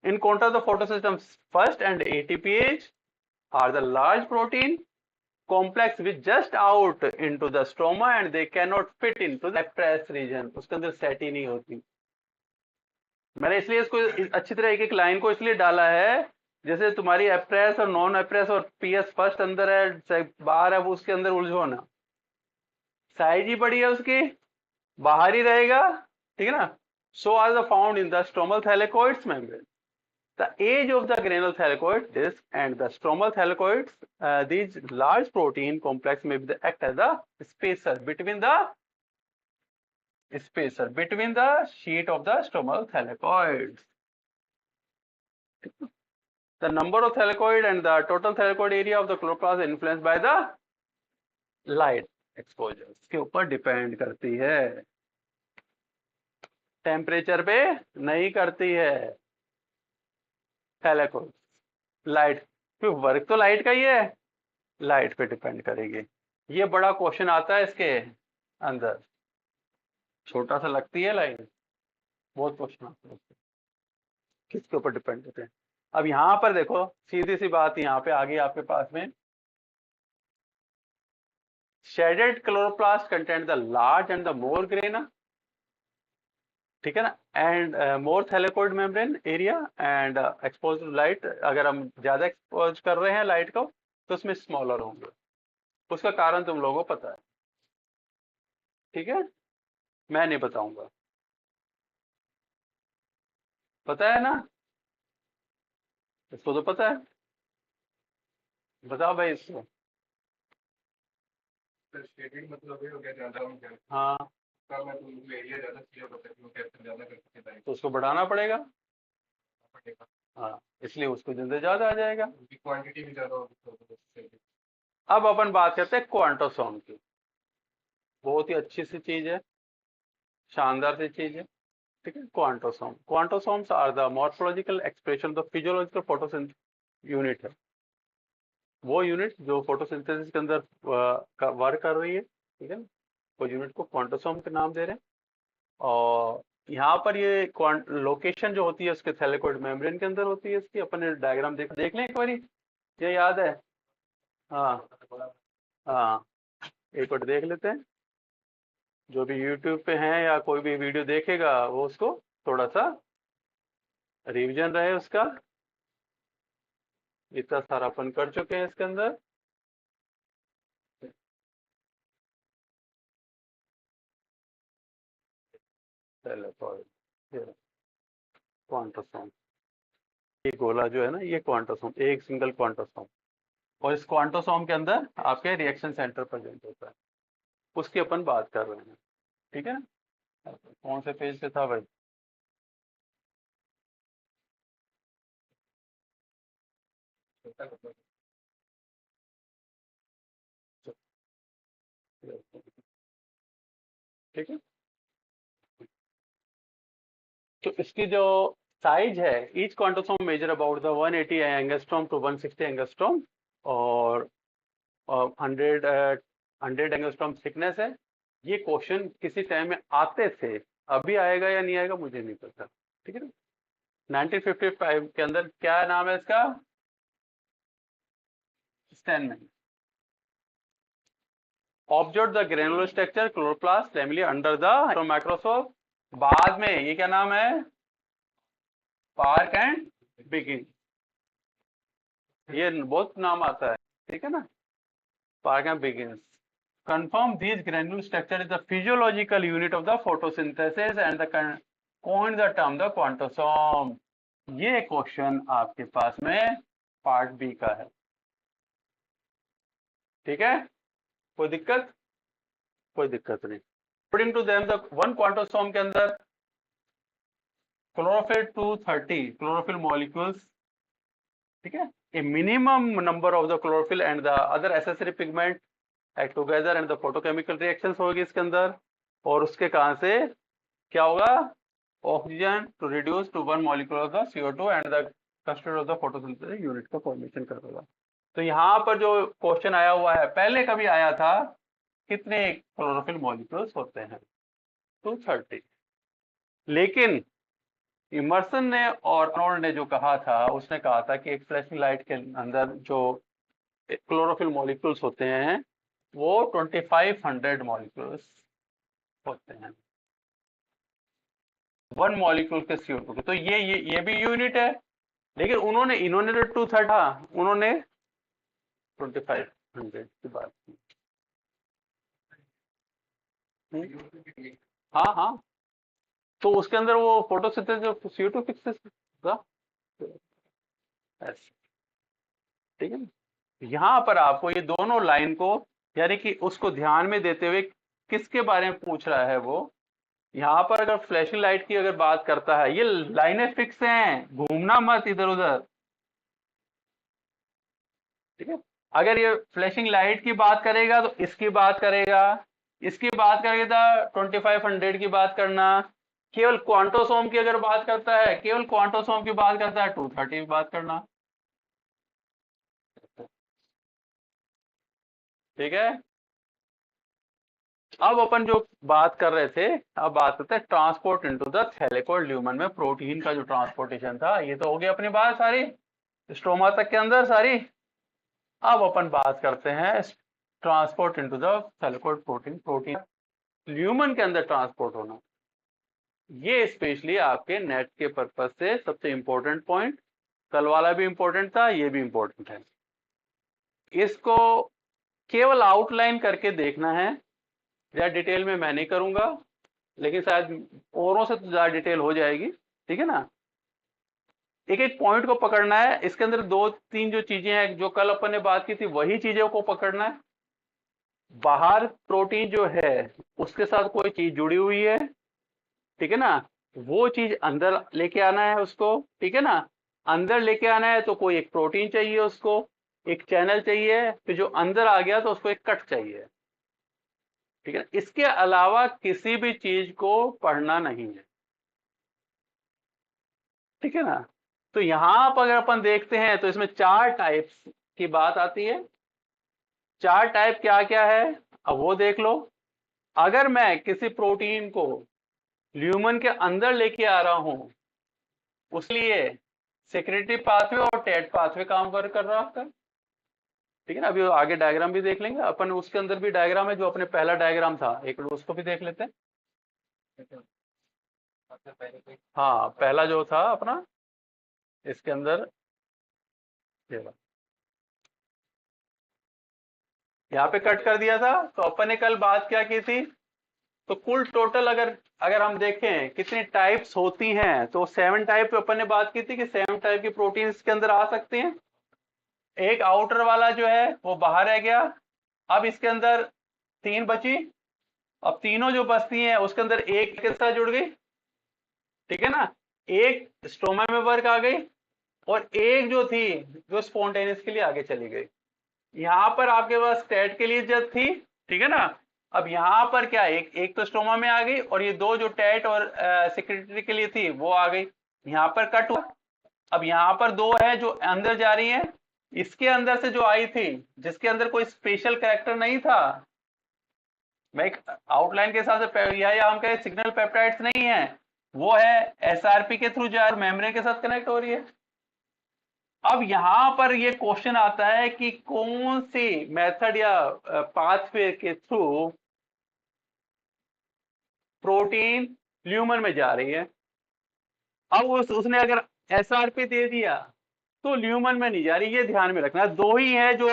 In contrast, the photosystems first and ATPase are the large protein complex which just out into the stroma and they cannot fit into the appressed region, उसके अंदर set ही नहीं होती। मैंने इसलिए इसको अच्छी तरह एक एक लाइन को इसलिए डाला है, जैसे तुम्हारी एप्रेस और नॉन एप्रेस और पीएस फर्स्ट अंदर है बाहर है, वो उसके अंदर उलझो ना, साइज ही बड़ी है उसकी, बाहर ही रहेगा। ठीक है ना, so are the found in the stromal thylakoids membrane. The age of the granule thylakoid disc and the stromal thylakoids, these large protein complex may be act as the spacer between the sheet of the stromal thylakoids. The number of thylakoid and the total thylakoid area of the chloroplast is influenced by the light exposure, इसके ऊपर depend करती है, temperature पे नहीं करती है। थैलेकोइड light, work तो light का ही है, लाइट पे डिपेंड करेगी। ये बड़ा क्वेश्चन आता है इसके अंदर, छोटा सा लगती है लाइन, बहुत क्वेश्चन आता है उसके, किसके ऊपर डिपेंड होते हैं। अब यहाँ पर देखो सीधी सी बात यहाँ पे आ गई आपके पास में, shaded chloroplast content the large and the more grana, ठीक है ना, and more thylakoid membrane area and expose light, अगर हम ज्यादा एक्सपोज कर रहे हैं लाइट को तो उसमें स्मॉलर होंगे, उसका कारण तुम लोगों को पता है। ठीक है, मैं नहीं बताऊंगा, पता है ना, इसको तो पता है, बताओ भाई इसको। सर शेडिंग मतलब ये हो गया ज्यादा हो गया, हाँ, तब मैं तुमको एरिया ज्यादा चाहिए होता है कि वो कैसे ज्यादा कर सकते हैं, तो उसको बढ़ाना पड़ेगा। पड़ेगा हाँ, इसलिए उसको जल्दी ज्यादा आ जाएगा। उनकी क्वांटिटी भी ज्यादा होगी तो अब अपन बात करते हैं क्वांटोसोम की, बहुत ही अच्छी सी चीज है, शानदार सी चीज है। ठीक है, quantosomes are the morphological expression of physiological photosynthesis unit है, वो यूनिट जो फोटोसिंथेसिस के अंदर वर्क कर रही है। ठीक है ना, वो यूनिट को क्वांटोसोम के नाम दे रहे हैं। और यहाँ पर ये लोकेशन जो होती है उसके थैलेकोइड मेम्ब्रेन के अंदर होती है इसकी, अपन ने डायग्राम देख लें एक बार, ये याद है। हाँ, हाँ, एक बार देख लेते हैं, जो भी यूट्यूब पे हैं या कोई भी वीडियो देखेगा वो उसको थोड़ा सा रिवीजन रहे उसका, इतना सारा अपन कर चुके हैं इसके अंदर। थैलेकोइड, क्वांटोसोम, ये गोला जो है ना, ये क्वांटोसोम, एक सिंगल क्वांटोसोम, और इस क्वांटोसोम के अंदर आपके रिएक्शन सेंटर प्रेजेंट होता है, उसकी अपन बात कर रहे हैं। ठीक है, कौन से पेज पे था भाई। ठीक है, तो इसकी जो साइज है, each quantasome measure about the 180 angstrom to 160 angstrom, और 100 एंगस्ट्रॉम थिकनेस है। ये क्वेश्चन किसी टाइम में आते थे, अभी आएगा या नहीं आएगा मुझे नहीं पता, ठीक है ना। 1955 के अंदर क्या नाम है इसका, Steinmann observe the granular structure chloroplast lamellae under the microscope. बाद में ये क्या नाम है, पार्क एंड बिगिन, ये बहुत नाम आता है, ठीक है ना, park and begin. confirm these granule structure is the physiological unit of the photosynthesis and the coin the term the quantosome। ये क्वेश्चन आपके पास में पार्ट बी का है, ठीक है, कोई दिक्कत, कोई दिक्कत नहीं। According to them the one quantasome के अंदर क्लोरोफिल 230 क्लोरोफिल मॉलिक्यूल्स, ठीक है, a minimum number of the chlorophyll and the other accessory pigment act together and the photochemical reactions होगी इसके अंदर, और उसके कारण से क्या होगा, oxygen to reduce to one molecule of the CO2 and the construct of the photosynthesis unit का फॉर्मेशन करेगा। तो यहाँ पर जो क्वेश्चन आया हुआ है, पहले कभी आया था, कितने क्लोरोफिल मॉलिक्यूल्स होते हैं, 230। लेकिन इमर्सन ने और अर्नोल्ड ने जो कहा था, उसने कहा था कि एक फ्लैशिंग लाइट के अंदर जो क्लोरोफिल मॉलिक्यूल्स होते हैं वो 2500 मॉलिक्यूल्स होते हैं, वन मॉलिक्यूल के CO2 के। तो ये भी यूनिट है, लेकिन इन्होंने तो 230, उन्होंने 2500 की बात की। हाँ हाँ, तो उसके अंदर वो फोटोसिंथेसिस जो CO2 फिक्स था, ऐसे, ठीक है ना। यहाँ पर आपको ये दोनों लाइन को, यानी कि उसको ध्यान में देते हुए किसके बारे में पूछ रहा है वो, यहाँ पर अगर फ्लैशिंग लाइट की अगर बात करता है, ये लाइनें फिक्स हैं, घूमना मत इधर उधर, ठीक है। अगर ये फ्लैशिंग लाइट की बात करेगा तो इसकी बात करेगा, इसकी बात करेगा तो 2500 की बात करना, केवल क्वांटोसोम की अगर बात करता है, केवल क्वांटोसोम की बात करता है 230 की बात करना, ठीक है। अब अपन जो बात कर रहे थे, अब बात करते हैं transport into the thylakoid lumen में प्रोटीन का जो ट्रांसपोर्टेशन था। ये तो हो गया अपनी बात सारी स्ट्रोमा तक के अंदर सारी। अब अपन बात करते हैं transport into the thylakoid protein, protein lumen के अंदर ट्रांसपोर्ट होना, ये स्पेशली आपके नेट के पर्पज से सबसे इंपॉर्टेंट पॉइंट, कल वाला भी इंपॉर्टेंट था, ये भी इंपॉर्टेंट है। इसको केवल आउटलाइन करके देखना है, ज्यादा डिटेल में मैं नहीं करूंगा, लेकिन शायद औरों से तो ज्यादा डिटेल हो जाएगी, ठीक है ना। एक एक पॉइंट को पकड़ना है, इसके अंदर दो तीन जो चीजें हैं जो कल अपन ने बात की थी, वही चीजों को पकड़ना है। बाहर प्रोटीन जो है उसके साथ कोई चीज जुड़ी हुई है, ठीक है ना, वो चीज अंदर लेके आना है उसको, ठीक है ना। अंदर लेके आना है तो कोई एक प्रोटीन चाहिए, उसको एक चैनल चाहिए, फिर जो अंदर आ गया तो उसको एक कट चाहिए, ठीक है। इसके अलावा किसी भी चीज को पढ़ना नहीं है, ठीक है ना। तो यहां पर अगर अपन देखते हैं तो इसमें 4 टाइप्स की बात आती है। 4 टाइप क्या क्या है, अब वो देख लो। अगर मैं किसी प्रोटीन को ल्यूमन के अंदर लेके आ रहा हूं, उसलिए सेक्रेटरी पाथवे और टेट पाथवे काम कर रहा है, ठीक है ना। अभी आगे डायग्राम भी देख लेंगे अपन, उसके अंदर भी डायग्राम है, जो अपने पहला डायग्राम था, एक मिनट उसको भी देख लेते हैं। हाँ, पहला जो था अपना, इसके अंदर ये रहा। यहाँ पे कट कर दिया था, तो अपन ने कल बात क्या की थी, तो कुल टोटल अगर अगर हम देखें कितनी टाइप्स होती हैं, तो 7 टाइप अपन ने बात की थी कि 7 टाइप की प्रोटीन के अंदर आ सकते हैं। एक आउटर वाला जो है वो बाहर रह गया, अब इसके अंदर 3 बची, अब तीनों जो बचती हैं उसके अंदर एक के साथ जुड़ गई, ठीक है ना, एक स्ट्रोमा में वर्क आ गई, और एक जो थी जो स्पॉन्टेनियस के लिए आगे चली गई। यहाँ पर आपके पास स्टेट के लिए जब थी, ठीक है ना, अब यहाँ पर क्या है, एक तो स्ट्रोमा में आ गई और ये दो जो टैट और सेक्रेटरी के लिए थी वो आ गई, यहाँ पर कट हुआ। अब यहाँ पर दो है जो अंदर जा रही है, इसके अंदर से जो आई थी जिसके अंदर कोई स्पेशल कैरेक्टर नहीं था, मैं एक आउटलाइन के हिसाब से या हम कहें सिग्नल पेप्टाइड्स नहीं है, वो है एसआरपी के थ्रू जा मेम्ब्रेन के साथ कनेक्ट हो रही है। अब यहां पर ये क्वेश्चन आता है कि कौन सी मेथड या पाथवे के थ्रू प्रोटीन ल्यूमन में जा रही है। अब उसने अगर एसआरपी दे दिया तो ल्यूमन में नहीं जा रही, ये ध्यान में रखना, दो ही है जो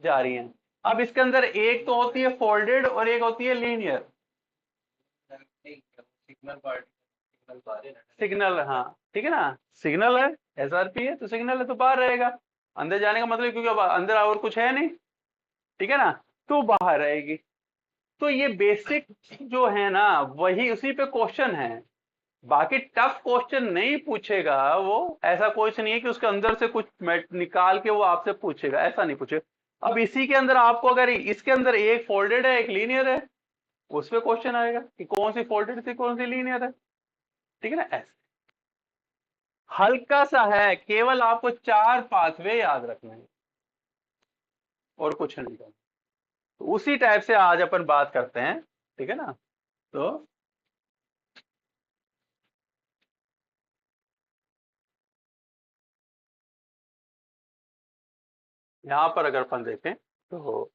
जा रही हैं। अब इसके अंदर एक तो होती है फोल्डेड और एक होती है लीनियर। सिग्नल पार्ट, सिग्नल बाहर है। सिग्नल, हाँ ठीक है ना, सिग्नल है, एसआरपी है तो सिग्नल है तो बाहर रहेगा, अंदर जाने का मतलब, क्योंकि अब अंदर और कुछ है नहीं, ठीक है ना, तो बाहर रहेगी। तो ये बेसिक जो है ना वही उसी पे क्वेश्चन है, बाकी टफ क्वेश्चन नहीं पूछेगा वो, ऐसा कुछ नहीं है कि उसके अंदर से कुछ निकाल के वो आपसे पूछेगा, ऐसा नहीं पूछेगा। अब इसी के अंदर आपको अगर इसके अंदर एक फोल्डेड है एक लीनियर है, उस पे क्वेश्चन आएगा कि कौन सी फोल्डेड थी कौन सी लीनियर है, ठीक है ना, ऐसे हल्का सा है, केवल आपको चार पाथवे याद रखने हैं और कुछ नहीं करना। तो उसी टाइप से आज अपन बात करते हैं, ठीक है ना। तो यहां पर अगर अपन देखें तो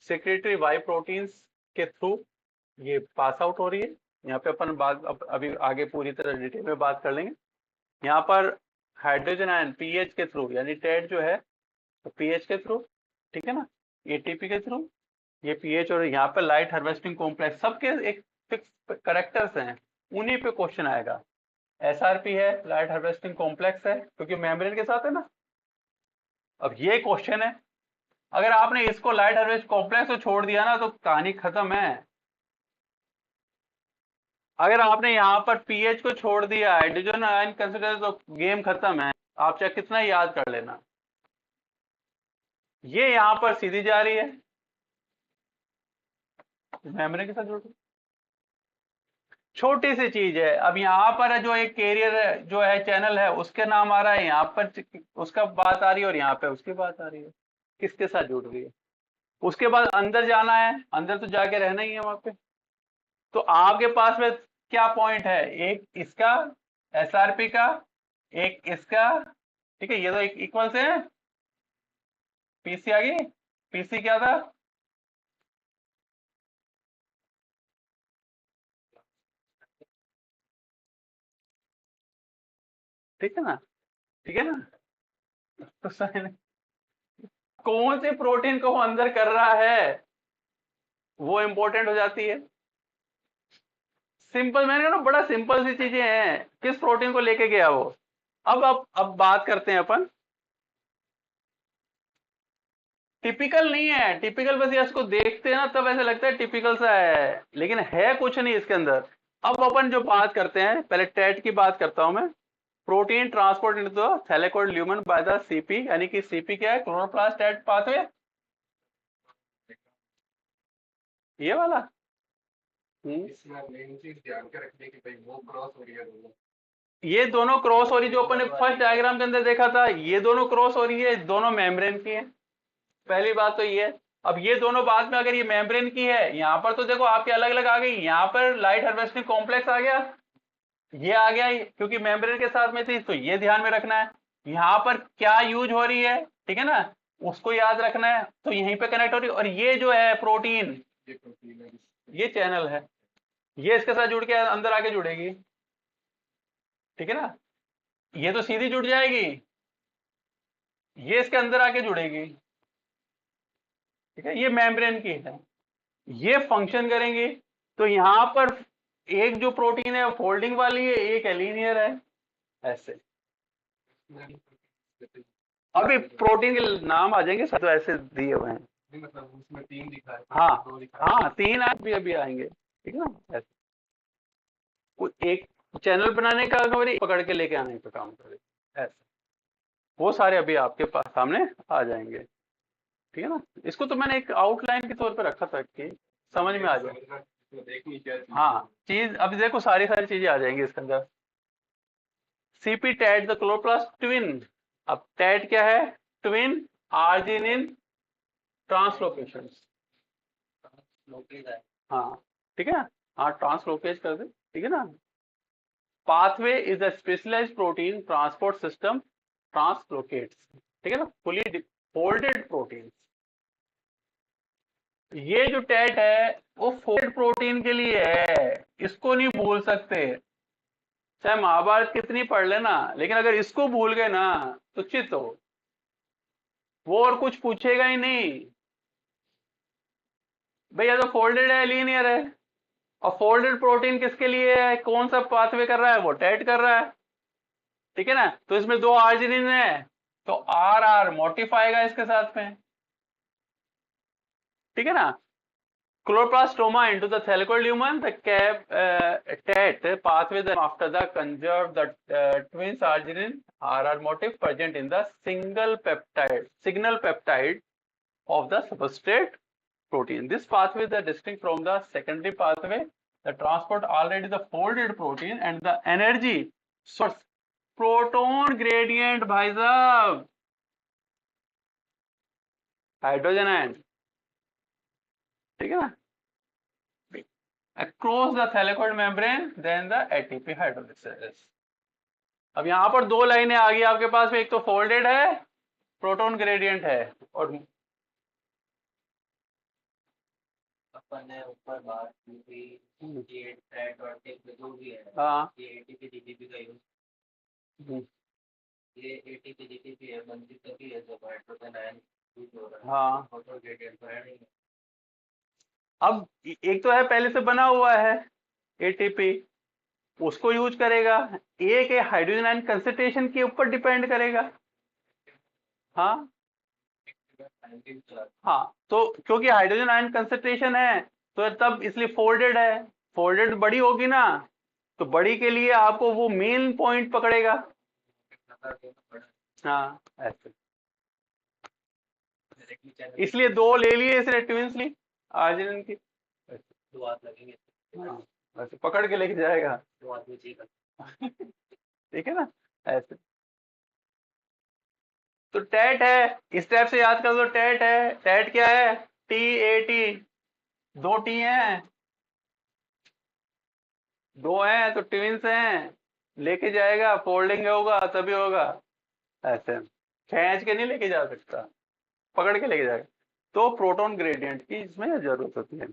सेक्रेटरी वाई प्रोटीन्स के थ्रू ये पास आउट हो रही है। यहाँ पे अपन बात अभी आगे पूरी तरह डिटेल में बात कर लेंगे। यहाँ पर हाइड्रोजन आयन पीएच के थ्रू, यानी टेट जो है तो पीएच के थ्रू, ठीक है ना, एटीपी के थ्रू ये पीएच, और यहाँ पे लाइट हार्वेस्टिंग कॉम्प्लेक्स, सबके एक फिक्स करेक्टर्स हैं, उन्हीं पे क्वेश्चन आएगा। एसआरपी है, लाइट हार्वेस्टिंग कॉम्प्लेक्स है क्योंकि मेम्ब्रेन के साथ है ना। अब ये क्वेश्चन है, अगर आपने इसको लाइट हार्वेस्ट कॉम्प्लेक्स को छोड़ दिया ना तो कहानी खत्म है। अगर आपने यहाँ पर पीएच को छोड़ दिया, हाइड्रोजन आयन कंसिडर, तो गेम खत्म है, आप चाहे कितना याद कर लेना। ये यहाँ पर सीधी जा रही है, मेम्ब्रेन के साथ जुड़, छोटी सी चीज है। अब यहाँ पर जो एक कैरियर जो है चैनल है उसके नाम आ रहा है, यहाँ पर उसका बात आ रही है और यहाँ पे उसकी बात आ रही है, किसके साथ जुड़ रही है। उसके बाद अंदर जाना है, अंदर तो जाके रहना ही है वहां पे। तो आपके पास में क्या पॉइंट है, एक इसका एसआरपी का, एक इसका, ठीक है, ये तो एक इक्वल से है, पीसी आ गई, पीसी क्या था, ठीक है ना, ठीक है ना। तो कौन से प्रोटीन को वो अंदर कर रहा है वो इंपॉर्टेंट हो जाती है। सिंपल, मैंने कहा ना बड़ा सिंपल सी चीजें हैं, किस प्रोटीन को लेके गया वो। अब बात करते हैं अपन, टिपिकल नहीं है, टिपिकल बस ये इसको देखते हैं ना तब ऐसा लगता है टिपिकल सा है, लेकिन है कुछ नहीं इसके अंदर। अब अपन जो बात करते हैं, पहले टेट की बात करता हूं मैं। Protein transport into the thylakoid lumen by the CP, यानी कि सीपी क्या है, क्लोरोप्लास्ट टेट पाथवे, ये वाला। इसमें मेन चीज ध्यान के रखने की भाई वो क्रॉस हो रही है दोनों। ये दोनों क्रॉस हो रही, जो अपन ने फर्स्ट डायग्राम के अंदर देखा था, ये दोनों क्रॉस हो रही है, दोनों मेम्ब्रेन की है, पहली बात तो ये है। अब ये दोनों बाद में अगर ये मेम्ब्रेन की है, यहाँ पर तो देखो आपके अलग अलग आ गई, यहाँ पर लाइट हार्वेस्टिंग कॉम्प्लेक्स आ गया, ये आ गया क्योंकि मेम्ब्रेन के साथ में थी, तो ये ध्यान में रखना है। यहाँ पर क्या यूज हो रही है, ठीक है ना, उसको याद रखना है, तो यहीं पे कनेक्ट हो रही है। और ये जो है प्रोटीन, ये प्रोटीन है। ये चैनल है, ये इसके साथ जुड़ के अंदर आके जुड़ेगी, ठीक है ना, ये तो सीधी जुड़ जाएगी, ये इसके अंदर आके जुड़ेगी, ठीक है, ये मेम्ब्रेन की है, ये फंक्शन करेंगे। तो यहां पर एक जो प्रोटीन है फोल्डिंग वाली है, एक लीनियर है, ऐसे। अभी प्रोटीन के नाम आ जाएंगे, सब तो ऐसे दिए हुए हैं। नहीं, मतलब उसमें तीन दिखा है, हाँ, दो दिखा है। हाँ तीन आज भी अभी आएंगे, ठीक है ना, ऐसे कोई एक चैनल बनाने का कवरी पकड़ के लेके आने का काम करे, ऐसे वो सारे अभी आपके पास सामने आ जाएंगे, ठीक है ना। इसको तो मैंने एक आउटलाइन के तौर पे रखा था कि समझ में आ जाए। तो देखनी क्या चीज। हाँ, चीज अब देखो सारी सारी चीजें आ जाएंगी इसके अंदर। CP TAT the chloroplast twin. अब टैट क्या है? Twin arginine translocation. हाँ, ठीक है। हाँ, ट्रांसलोकेज कर दे, ठीक है ना। Pathway is a specialized protein transport system translocates, ठीक है ना, फुली फोल्डेड प्रोटीन। ये जो टैट है वो फोल्डेड प्रोटीन के लिए है, इसको नहीं भूल सकते। चाहे महाभारत कितनी पढ़ लेना, लेकिन अगर इसको भूल गए ना तो चित हो, वो और कुछ पूछेगा ही नहीं। भैया तो फोल्डेड है, लीनियर है। और फोल्डेड प्रोटीन किसके लिए है? कौन सा पाथवे कर रहा है? वो टैट कर रहा है, ठीक है ना। तो इसमें दो आर्जिनिन है, तो आर आर मोटिफ आएगा इसके साथ में, ठीक है ना। Chloroplastoma into the thallicoid lumen, the cap TAT pathway then after the conserve the twins arginine RR motif present in the signal peptide of the substrate protein. This pathway is distinct from the secondary pathway. The transport already the folded protein and the energy source proton gradient भाई साहब, hydrogen ion, ठीक है ना, across the thylakoid membrane then the ATP hydrolysis। अब यहां पर दो लाइनें आ गई आपके पास में, एक तो फोल्डेड है, प्रोटॉन ग्रेडियंट है, और अपन ने ऊपर बात की थी ये टैट और टेक जो भी है, हाँ ये एटीपी जीटीपी का यूज, हम्म, ये एटीपी जीटीपी है बनती तभी है जब हाइड्रोजन आयन यूज हो रहा है, हाँ। फोटो ग्रेडियंट तो है नहीं। अब एक तो है पहले से बना हुआ है एटीपी, उसको यूज करेगा। एक है हाइड्रोजन आयन कंसंट्रेशन के ऊपर डिपेंड करेगा। हाँ हाँ, तो क्योंकि हाइड्रोजन आयन कंसंट्रेशन है तो तब इसलिए फोल्डेड है। फोल्डेड बड़ी होगी ना, तो बड़ी के लिए आपको वो मेन पॉइंट पकड़ेगा। हाँ, ऐसे इसलिए दो ले लिए इसने, ट्विंस ली आर्जिनिन की। दो हाथ लगेंगे, हाँ, ऐसे पकड़ के लेके जाएगा, दो आदमी चाहिए। ठीक है ना, ऐसे। तो टैट है, इस टाइप से याद कर दो, टैट है। टैट क्या है? टी ए टी, दो टी हैं, दो हैं तो ट्विंस हैं, लेके जाएगा, फोल्डिंग होगा तभी होगा। ऐसे खींच के नहीं लेके जा सकता, पकड़ के लेके जाएगा। तो प्रोटॉन ग्रेडियंट की इसमें जरूरत होती है।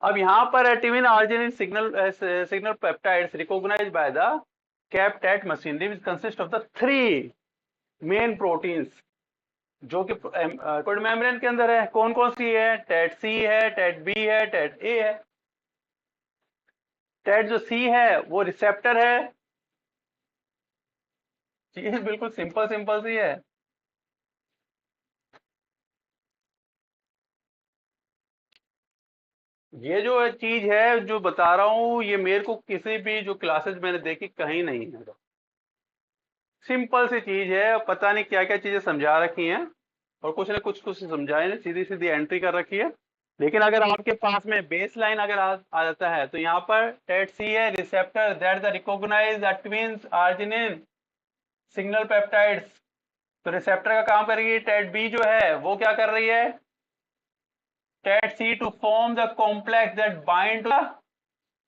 अब यहाँ पर twin arginine signal peptides recognised by the cpTat machinery which consist of the three main proteins, जो कि लिपिड मेम्ब्रेन के अंदर है। कौन कौन सी है? टैट सी है, टैट बी है, टैट ए है। टैट जो सी है वो रिसेप्टर है, चीज बिल्कुल सिंपल सिंपल सी है। ये जो चीज है जो बता रहा हूं, ये मेरे को किसी भी जो क्लासेस मैंने देखी कहीं नहीं है। सिंपल सी चीज है, पता नहीं क्या क्या चीजें समझा रखी हैं, और कुछ ने कुछ कुछ समझाए ने, सीधी सीधी एंट्री कर रखी है। लेकिन अगर आपके पास में बेस लाइन अगर आ जाता है, तो यहाँ पर टेट सी है receptor that the recognise the twins arginine signal peptides. तो रिसेप्टर का काम करेगी। टेट बी जो है वो क्या कर रही है? Tat C to form the complex that bind to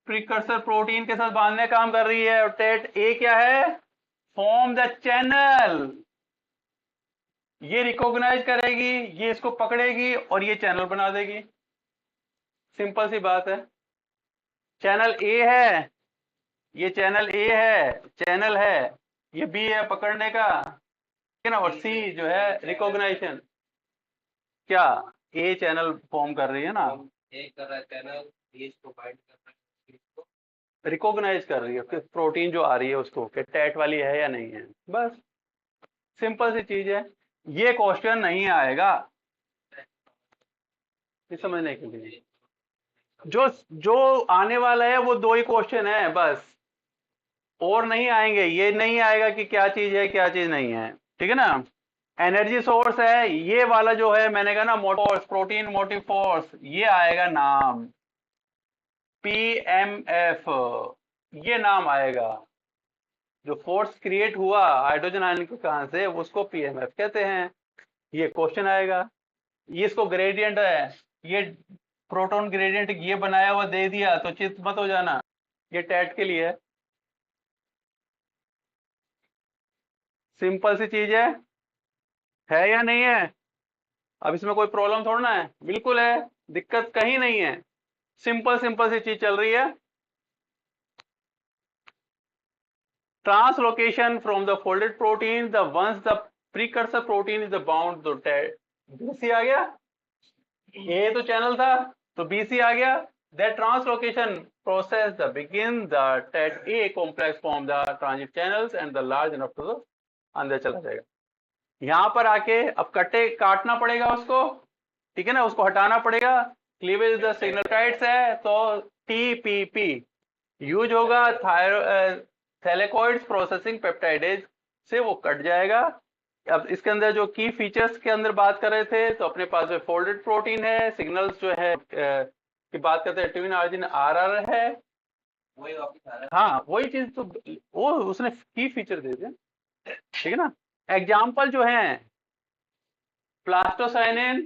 precursor protein के साथ बांधने का काम कर रही है। और टेट ए क्या है? Form the channel. ये रिकॉग्नाइज करेगी, ये इसको पकड़ेगी और ये चैनल बना देगी। सिंपल सी बात है। चैनल ए है, ये चैनल ए है, चैनल है, ये बी है पकड़ने का, ठीक है ना। और सी जो है रिकॉग्नाइजेशन, क्या ए चैनल फॉर्म कर रही है ना, एक कर रहा है चैनल, ये इसको बाइंड कर रहा है, इसको रिकॉग्नाइज कर रही है कि प्रोटीन जो आ रही है उसको, कि टैट वाली है या नहीं है। बस सिंपल सी चीज है। ये क्वेश्चन नहीं आएगा ये समझने के लिए। जो जो आने वाला है वो दो ही क्वेश्चन है बस, और नहीं आएंगे। ये नहीं आएगा कि क्या चीज है क्या चीज नहीं है, ठीक है ना। एनर्जी सोर्स है ये वाला जो है, मैंने कहा ना मोटोर्स, प्रोटीन मोटिव फोर्स, ये आएगा नाम पीएमएफ, ये नाम आएगा। जो फोर्स क्रिएट हुआ हाइड्रोजन आयन के कहां से, उसको पीएमएफ कहते हैं। ये क्वेश्चन आएगा। ये इसको ग्रेडियंट है, ये प्रोटॉन ग्रेडियंट ये बनाया हुआ दे दिया तो चित मत हो जाना, ये टैट के लिए है। सिंपल सी चीज है या नहीं है? अब इसमें कोई प्रॉब्लम थोड़ा ना है, बिल्कुल है, दिक्कत कहीं नहीं है, सिंपल सिंपल सी चीज चल रही है। Translocation from the folded protein the once the precursor protein is the bound to Tat, BC आ गया, ए तो चैनल था तो बीसी आ गया। That translocation process the begin the tet A complex form the transit channels and the large enough to the अंदर चला जाएगा। यहां पर आके अब काटना पड़ेगा उसको, ठीक है ना, उसको हटाना पड़ेगा। क्लीवेज द सिग्नल है तो टीपीपी यूज होगा, थैलेकॉइड्स प्रोसेसिंग पेप्टाइडेज से वो कट जाएगा। अब इसके अंदर जो की फीचर्स के अंदर बात कर रहे थे, तो अपने पास में फोल्डेड प्रोटीन है, सिग्नल्स जो है की बात करते हैं ट्विन आर्जिन आरआर है, वही वापस आ रहा हाँ वही चीज तो, वो उसने की फीचर दे दिया, ठीक है ना। एग्जाम्पल जो है प्लास्टोसाइनिन,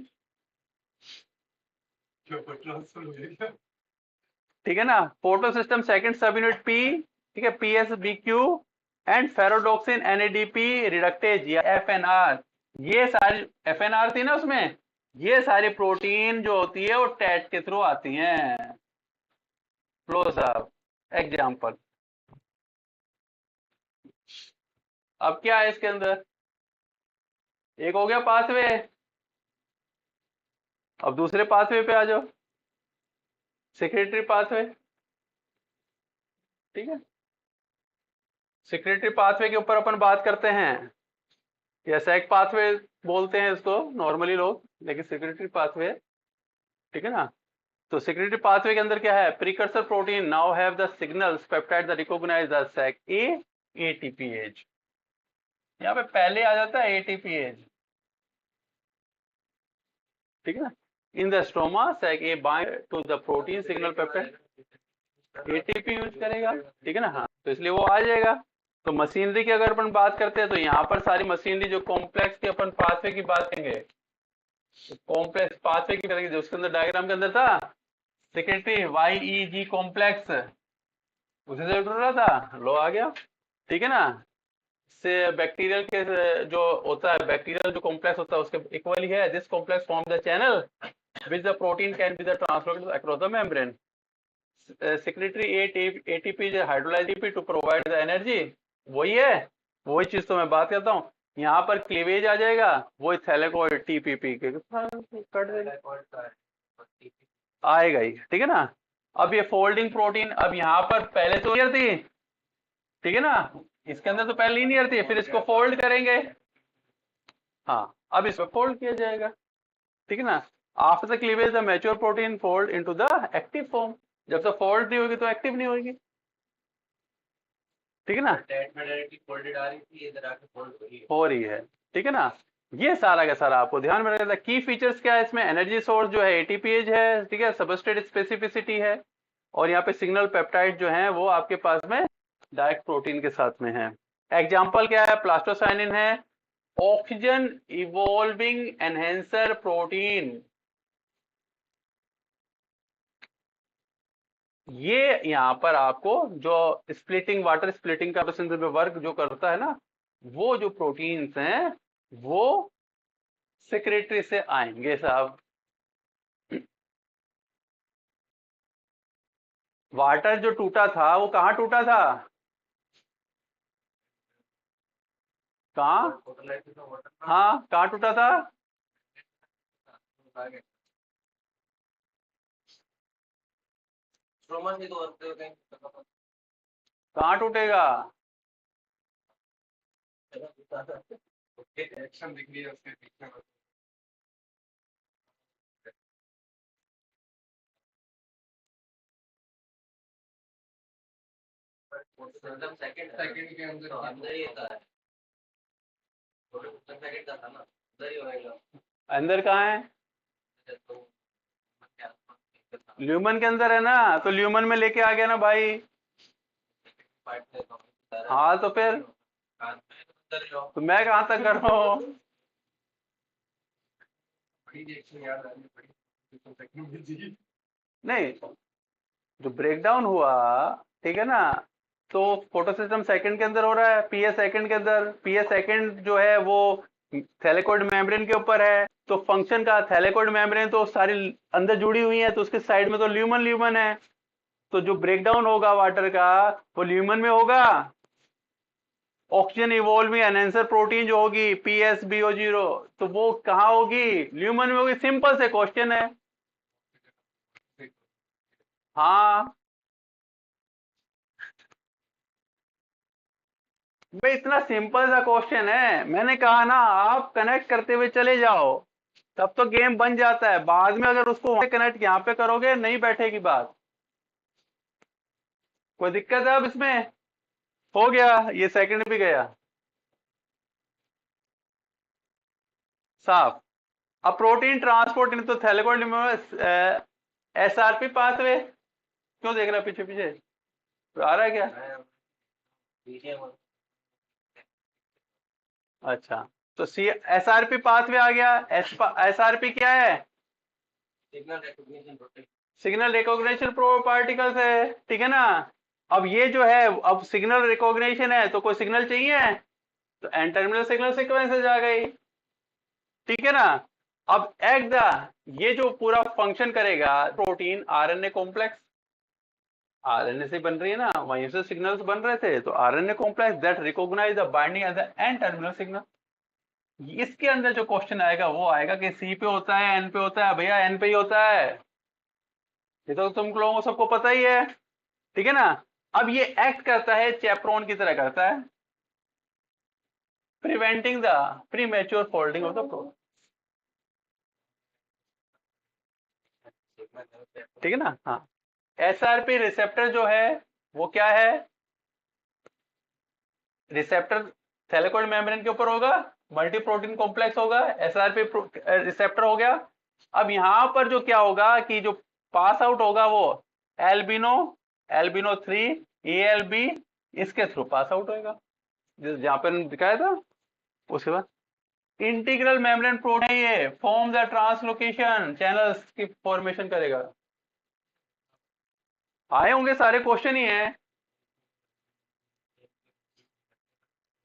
ठीक है ना, फोटो सिस्टम सेकंड सब यूनिट पी, ठीक है, पीएसबीक्यू एंड फेरोडॉक्सिन एनएडीपी रिडक्टेज या एफएनआर, ये सारी एफएनआर थी ना उसमें, ये सारी प्रोटीन जो होती है वो टैट के थ्रू आती हैं। लो साहब एग्जाम्पल, अब क्या है इसके अंदर, एक हो गया पाथवे, अब दूसरे पाथवे पे आ जाओ, सेक्रेटरी पाथवे, ठीक है। सेक्रेटरी पाथवे के ऊपर अपन बात करते हैं, या सैक पाथवे बोलते हैं इसको नॉर्मली लोग, लेकिन सेक्रेटरी पाथवे, ठीक है ना। तो सेक्रेटरी पाथवे के अंदर क्या है, precursor protein now have the signals peptide the recognise the Sec A ATPase, यहाँ पे पहले आ जाता है एटीपीएज, ठीक है ना। In the stroma Sec A bind to the protein signal peptide, ATP use करेगा, ठीक है ना, हाँ तो इसलिए वो आ जाएगा। तो मशीनरी की अगर अपन बात करते हैं तो यहाँ पर सारी मशीनरी जो कॉम्प्लेक्स की अपन पाथवे की बात करेंगे, कॉम्प्लेक्स पाथवे की करेंगे, जो उसके अंदर डायग्राम के अंदर था सेक्रेटरी वाईईजी कॉम्प्लेक्स, उसी से जुड़ रहा था, लो आ गया, ठीक है ना। से बैक्टीरियल के जो होता है, बैक्टीरियल जो कॉम्प्लेक्स होता है उसके इक्वली है, this complex form the channel which the protein can be the translocated across the membrane, secretory ATP hydrolyse ATP to provide the energy, वही है, वही चीज तो मैं बात करता हूँ। यहाँ पर क्लीवेज आ जाएगा, वही थैलेकॉइड टीपीपी के कट देगा, आएगा ही, ठीक है ना। अब ये फोल्डिंग प्रोटीन, अब यहाँ पर पहले तो लीनियर थी, ठीक है ना, इसके अंदर तो पहले लीनियर थी, फिर इसको फोल्ड करेंगे, हाँ अब इसको फोल्ड किया जाएगा, ठीक है ना। After the cleavage the mature protein fold into the active form, जब तक फोल्ड नहीं होगी तो एक्टिव नहीं होगी, ठीक है ना, टैट में डायरेक्टली फोल्डेड आ रही थी, इधर आके फोल्ड हो रही है, ठीक है ना। ये सारा का सारा आपको ध्यान में रखना। की फीचर्स क्या है इसमें, एनर्जी सोर्स जो है एटीपीएज है, ठीक है, सबस्ट्रेट स्पेसिफिसिटी है, और यहाँ पे सिग्नल पेप्टाइड जो है वो आपके पास में डायरेक्ट प्रोटीन के साथ में है। एग्जाम्पल क्या है, प्लास्टोसाइनिन है, ऑक्सीजन इवॉल्विंग एनहेंसर प्रोटीन, ये यहाँ पर आपको जो स्प्लिटिंग वाटर स्प्लिटिंग का वर्क जो करता है ना, वो जो प्रोटीन्स हैं वो सेक्रेटरी से आएंगे साहब। वाटर जो टूटा था वो कहाँ टूटा था, कहाँ, हाँ कहाँ टूटा था, स्ट्रोमा से तो होते हैं कहाँ टूटेगा, एक्शन दिख रही है उसके पीछे एकदम सेकंड के अंदर ही था थोड़े सेकंड का था ना, उधर ही होएगा। अंदर कहाँ है? तो क्या था, ल्यूमन के अंदर है ना, तो ल्यूमन में लेके आ गया ना भाई। पार्ट से तो हाँ तो फिर अंदर ही हो। तो मैं कहाँ तक कर रहा हूँ? बड़ी रिएक्शन याद आ रही है, बड़ी नहीं, जो ब्रेक डाउन हुआ, ठीक है ना, तो फोटो सिस्टम सेकंड के अंदर हो रहा है, पीएस सेकंड के अंदर। पीएस सेकंड जो है वो थैलेकोइड मेम्ब्रेन के ऊपर है, तो फंक्शन का थैलेकोइड मेम्ब्रेन तो सारी अंदर जुड़ी हुई है, तो उसके साइड में तो ल्यूमन ल्यूमन है। तो जो ब्रेक डाउन होगा वाटर का, वो ल्यूमन में होगा। ऑक्सीजन इवॉल्विंग एनहेंसर प्रोटीन जो होगी PSBO0, तो वो कहाँ होगी? ल्यूमन में होगी। सिंपल से क्वेश्चन है। हाँ भाई, इतना सिंपल सा क्वेश्चन है। मैंने कहा ना, आप कनेक्ट करते हुए चले जाओ, तब तो गेम बन जाता है। बाद में अगर उसको वहां कनेक्ट यहाँ पे करोगे, नहीं बैठेगी बात। कोई दिक्कत है अब इसमें? हो गया, ये सेकंड भी गया साफ। अब प्रोटीन ट्रांसपोर्ट इन तो थैलेकोइड SRP पाथवे। क्यों देख रहा है पीछे पीछे? तो आ रहा है क्या? मीडियम अच्छा, तो SRP पाथवे आ गया। SRP क्या है? Signal recognition protein. Signal recognition particles है, ठीक है ना। अब ये जो है, अब सिग्नल रिकॉग्निशन है तो कोई सिग्नल चाहिए, तो एन टर्मिनल सिग्नल सीक्वेंसेज आ गई, ठीक है ना। अब एक द ये जो पूरा फंक्शन करेगा प्रोटीन आरएनए कॉम्प्लेक्स, आरएनए से बन रही है ना, वहीं से सिग्नल्स बन रहे थे, तो RNA complex that recognise the binding at the N terminal signal. इसके अंदर जो क्वेश्चन आएगा वो आएगा कि सी पे होता है, एन पे होता है? भैया एन पे ही होता है, ये तो तुम लोगों को सबको पता ही है, ठीक है ना। अब ये एक्ट करता है, चैपरॉन की तरह करता है, preventing the pre mature folding of the protein, ठीक है ना। हाँ, SRP रिसेप्टर जो है वो क्या है? रिसेप्टर थैलेकोइड मेम्ब्रेन के ऊपर होगा, मल्टी प्रोटीन कॉम्प्लेक्स होगा, SRP रिसेप्टर हो गया। अब यहां पर जो क्या होगा कि जो पास आउट होगा वो एल्बिनो, एल्बिनो 3, ALB, इसके थ्रू पास आउट होगा, जहां पर दिखाया था। उसके बाद इंटीग्रल मेम्ब्रेन प्रोटीन है, ये फॉर्म द ट्रांसलोकेशन चैनल्स की फॉर्मेशन करेगा। आए होंगे, सारे क्वेश्चन ही है।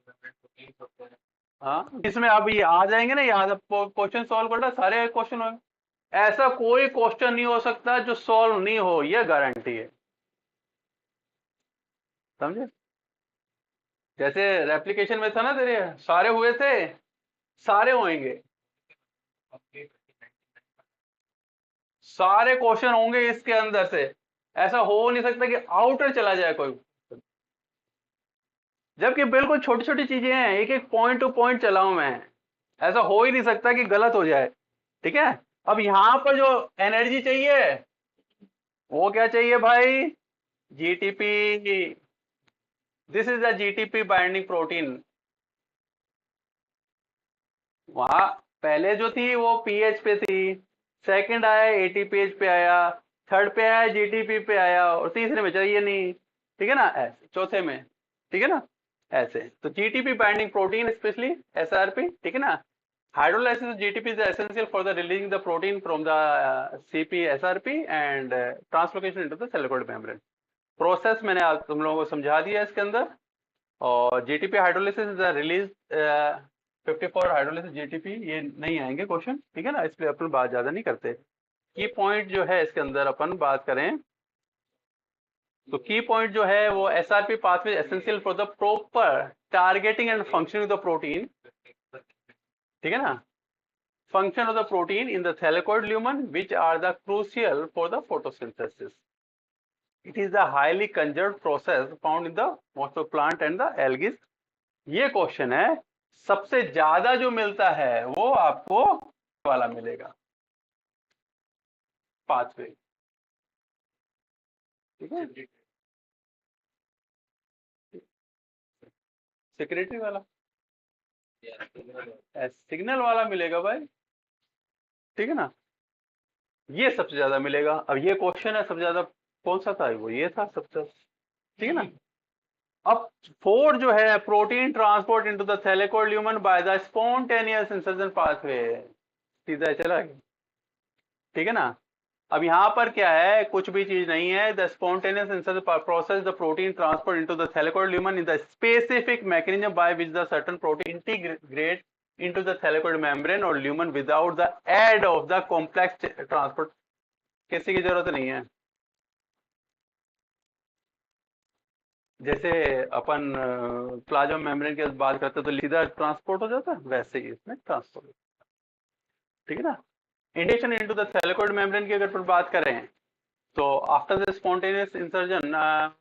प्रोटीन होते हैं। हाँ, इसमें अब ये आ जाएंगे ना याद, क्वेश्चन सॉल्व करना, सारे क्वेश्चन हो। ऐसा कोई क्वेश्चन नहीं हो सकता जो सॉल्व नहीं हो, ये गारंटी है, समझे। जैसे रेप्लिकेशन में था ना तेरे, सारे हुए थे, सारे होंगे, सारे क्वेश्चन होंगे इसके अंदर से। ऐसा हो नहीं सकता कि आउटर चला जाए कोई, जबकि बिल्कुल छोटी छोटी चीजें हैं, एक एक पॉइंट टू पॉइंट चला हूं मैं। ऐसा हो ही नहीं सकता कि गलत हो जाए, ठीक है। अब यहां पर जो एनर्जी चाहिए, वो क्या चाहिए भाई? GTP। This is the GTP binding protein. वहां पहले जो थी वो पीएच पे थी, सेकंड आया ATPH पे आया, थर्ड पे आया GTP पे आया, और तीसरे में चाहिए नहीं, ठीक है ना, ऐसे चौथे में, ठीक है ना। ऐसे तो GTP binding protein specially SRP, ठीक है ना। Hydrolysis of GTP is essential for the releasing the protein from the CP-SRP and translocation into the thylakoid membrane. Process मैंने आज तुम लोगों को समझा दिया इसके अंदर। और GTP hydrolysis is release 54 hydrolysis GTP, ये नहीं आएंगे क्वेश्चन, ठीक है ना, इसलिए अपन बात ज्यादा नहीं करते। की पॉइंट जो है इसके अंदर अपन बात करें, तो की पॉइंट जो है वो SRP pathway essential for the proper targeting and functioning of the protein, ठीक है ना, function of the protein in the thylakoid lumen which are the crucial for the photosynthesis. It is a highly conserved process found in the most of plant and the algae. ये question है, सबसे ज्यादा जो मिलता है वो आपको वाला मिलेगा, पाथवे, ठीक है, सेक्रेटरी वाला। सिग्नल वाला मिलेगा भाई, ठीक है ना, ये सबसे ज्यादा मिलेगा। अब ये क्वेश्चन है सबसे ज्यादा कौन सा था, वो ये था सबसे, ठीक है ना। अब फोर जो है protein transport into the thylakoid lumen by the spontaneous insertion pathway, सीधा चला गया, ठीक है ना। अब यहाँ पर क्या है, कुछ भी चीज नहीं है, the spontaneous insertion process the protein transport into the thylakoid lumen in the specific mechanism by which the certain protein integrate into the thylakoid membrane or lumen without the aid of the complex transport, किसी की जरूरत नहीं है। जैसे अपन plasma membrane की बात करते तो सीधा ट्रांसपोर्ट हो जाता है, वैसे ही इसमें ट्रांसपोर्ट, ठीक है ना। इंडिकेशन इनटू द थैलेकोइड मेम्ब्रेन की अगर अपन बात करें तो after the spontaneous insertion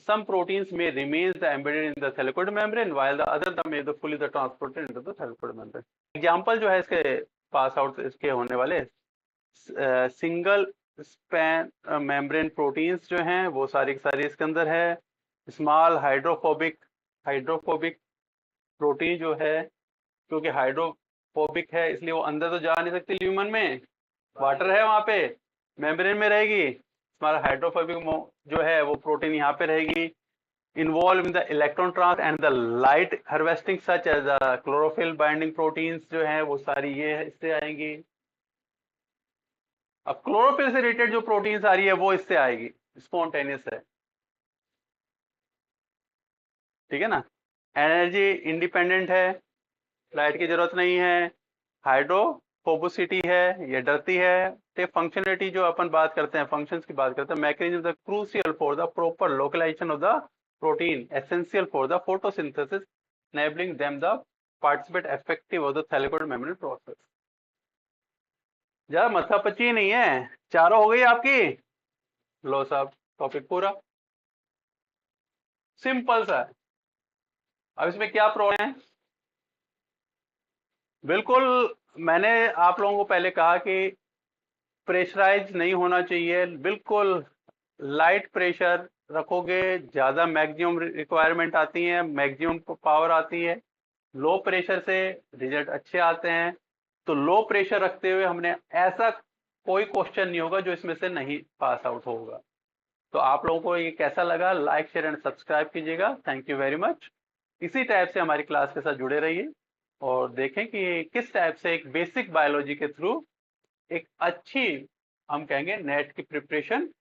some proteins may remain embedded in the thylakoid membrane while the other may the fully the transported into the thylakoid membrane। Example जो है इसके पास आउट इसके होने वाले सिंगल स्पैन मेम्ब्रेन प्रोटीन्स जो हैं वो सारी की सारी इसके अंदर है। स्मॉल हाइड्रोफोबिक प्रोटीन जो है, क्योंकि हाइड्रोफोबिक है इसलिए वो अंदर तो जा नहीं सकती ल्यूमन में, वाटर है वहां पे, मेम्ब्रेन में रहेगी। हमारा हाइड्रोफोबिक जो है वो प्रोटीन यहाँ पे रहेगी, involve in the electron trans and the light harvesting such as the chlorophyll binding proteins जो है वो सारी ये इससे आएंगी। अब क्लोरोफिल से रिलेटेड जो प्रोटीन्स आ रही है वो इससे आएगी, स्पॉन्टेनियस है, ठीक है ना। एनर्जी इंडिपेंडेंट है, लाइट की जरूरत नहीं है, हाइड्रोफोबिसिटी है, ये डरती है। तो फंक्शनलिटी जो अपन बात करते हैं, फंक्शंस की बात करते हैं, mechanism the crucial for the proper localisation of the protein, essential for the photosynthesis, enabling them the participate effective of the thylakoid membrane process। यार मथा पची नहीं है, चारों हो गई आपकी, लो साहब टॉपिक पूरा, सिंपल सा है। अब इसमें क्या प्रॉब्लम है, बिल्कुल मैंने आप लोगों को पहले कहा कि प्रेशराइज नहीं होना चाहिए, बिल्कुल लाइट प्रेशर रखोगे ज्यादा मैक्सिमम रिक्वायरमेंट आती है, मैक्सिमम पावर आती है। लो प्रेशर से रिजल्ट अच्छे आते हैं। तो लो प्रेशर रखते हुए हमने ऐसा कोई क्वेश्चन नहीं होगा जो इसमें से नहीं पास आउट होगा। तो आप लोगों को ये कैसा लगा, लाइक शेयर एंड सब्सक्राइब कीजिएगा। Thank you very much. इसी टाइप से हमारी क्लास के साथ जुड़े रहिए और देखें कि किस टाइप से एक बेसिक बायोलॉजी के थ्रू एक अच्छी, हम कहेंगे नेट की प्रिपरेशन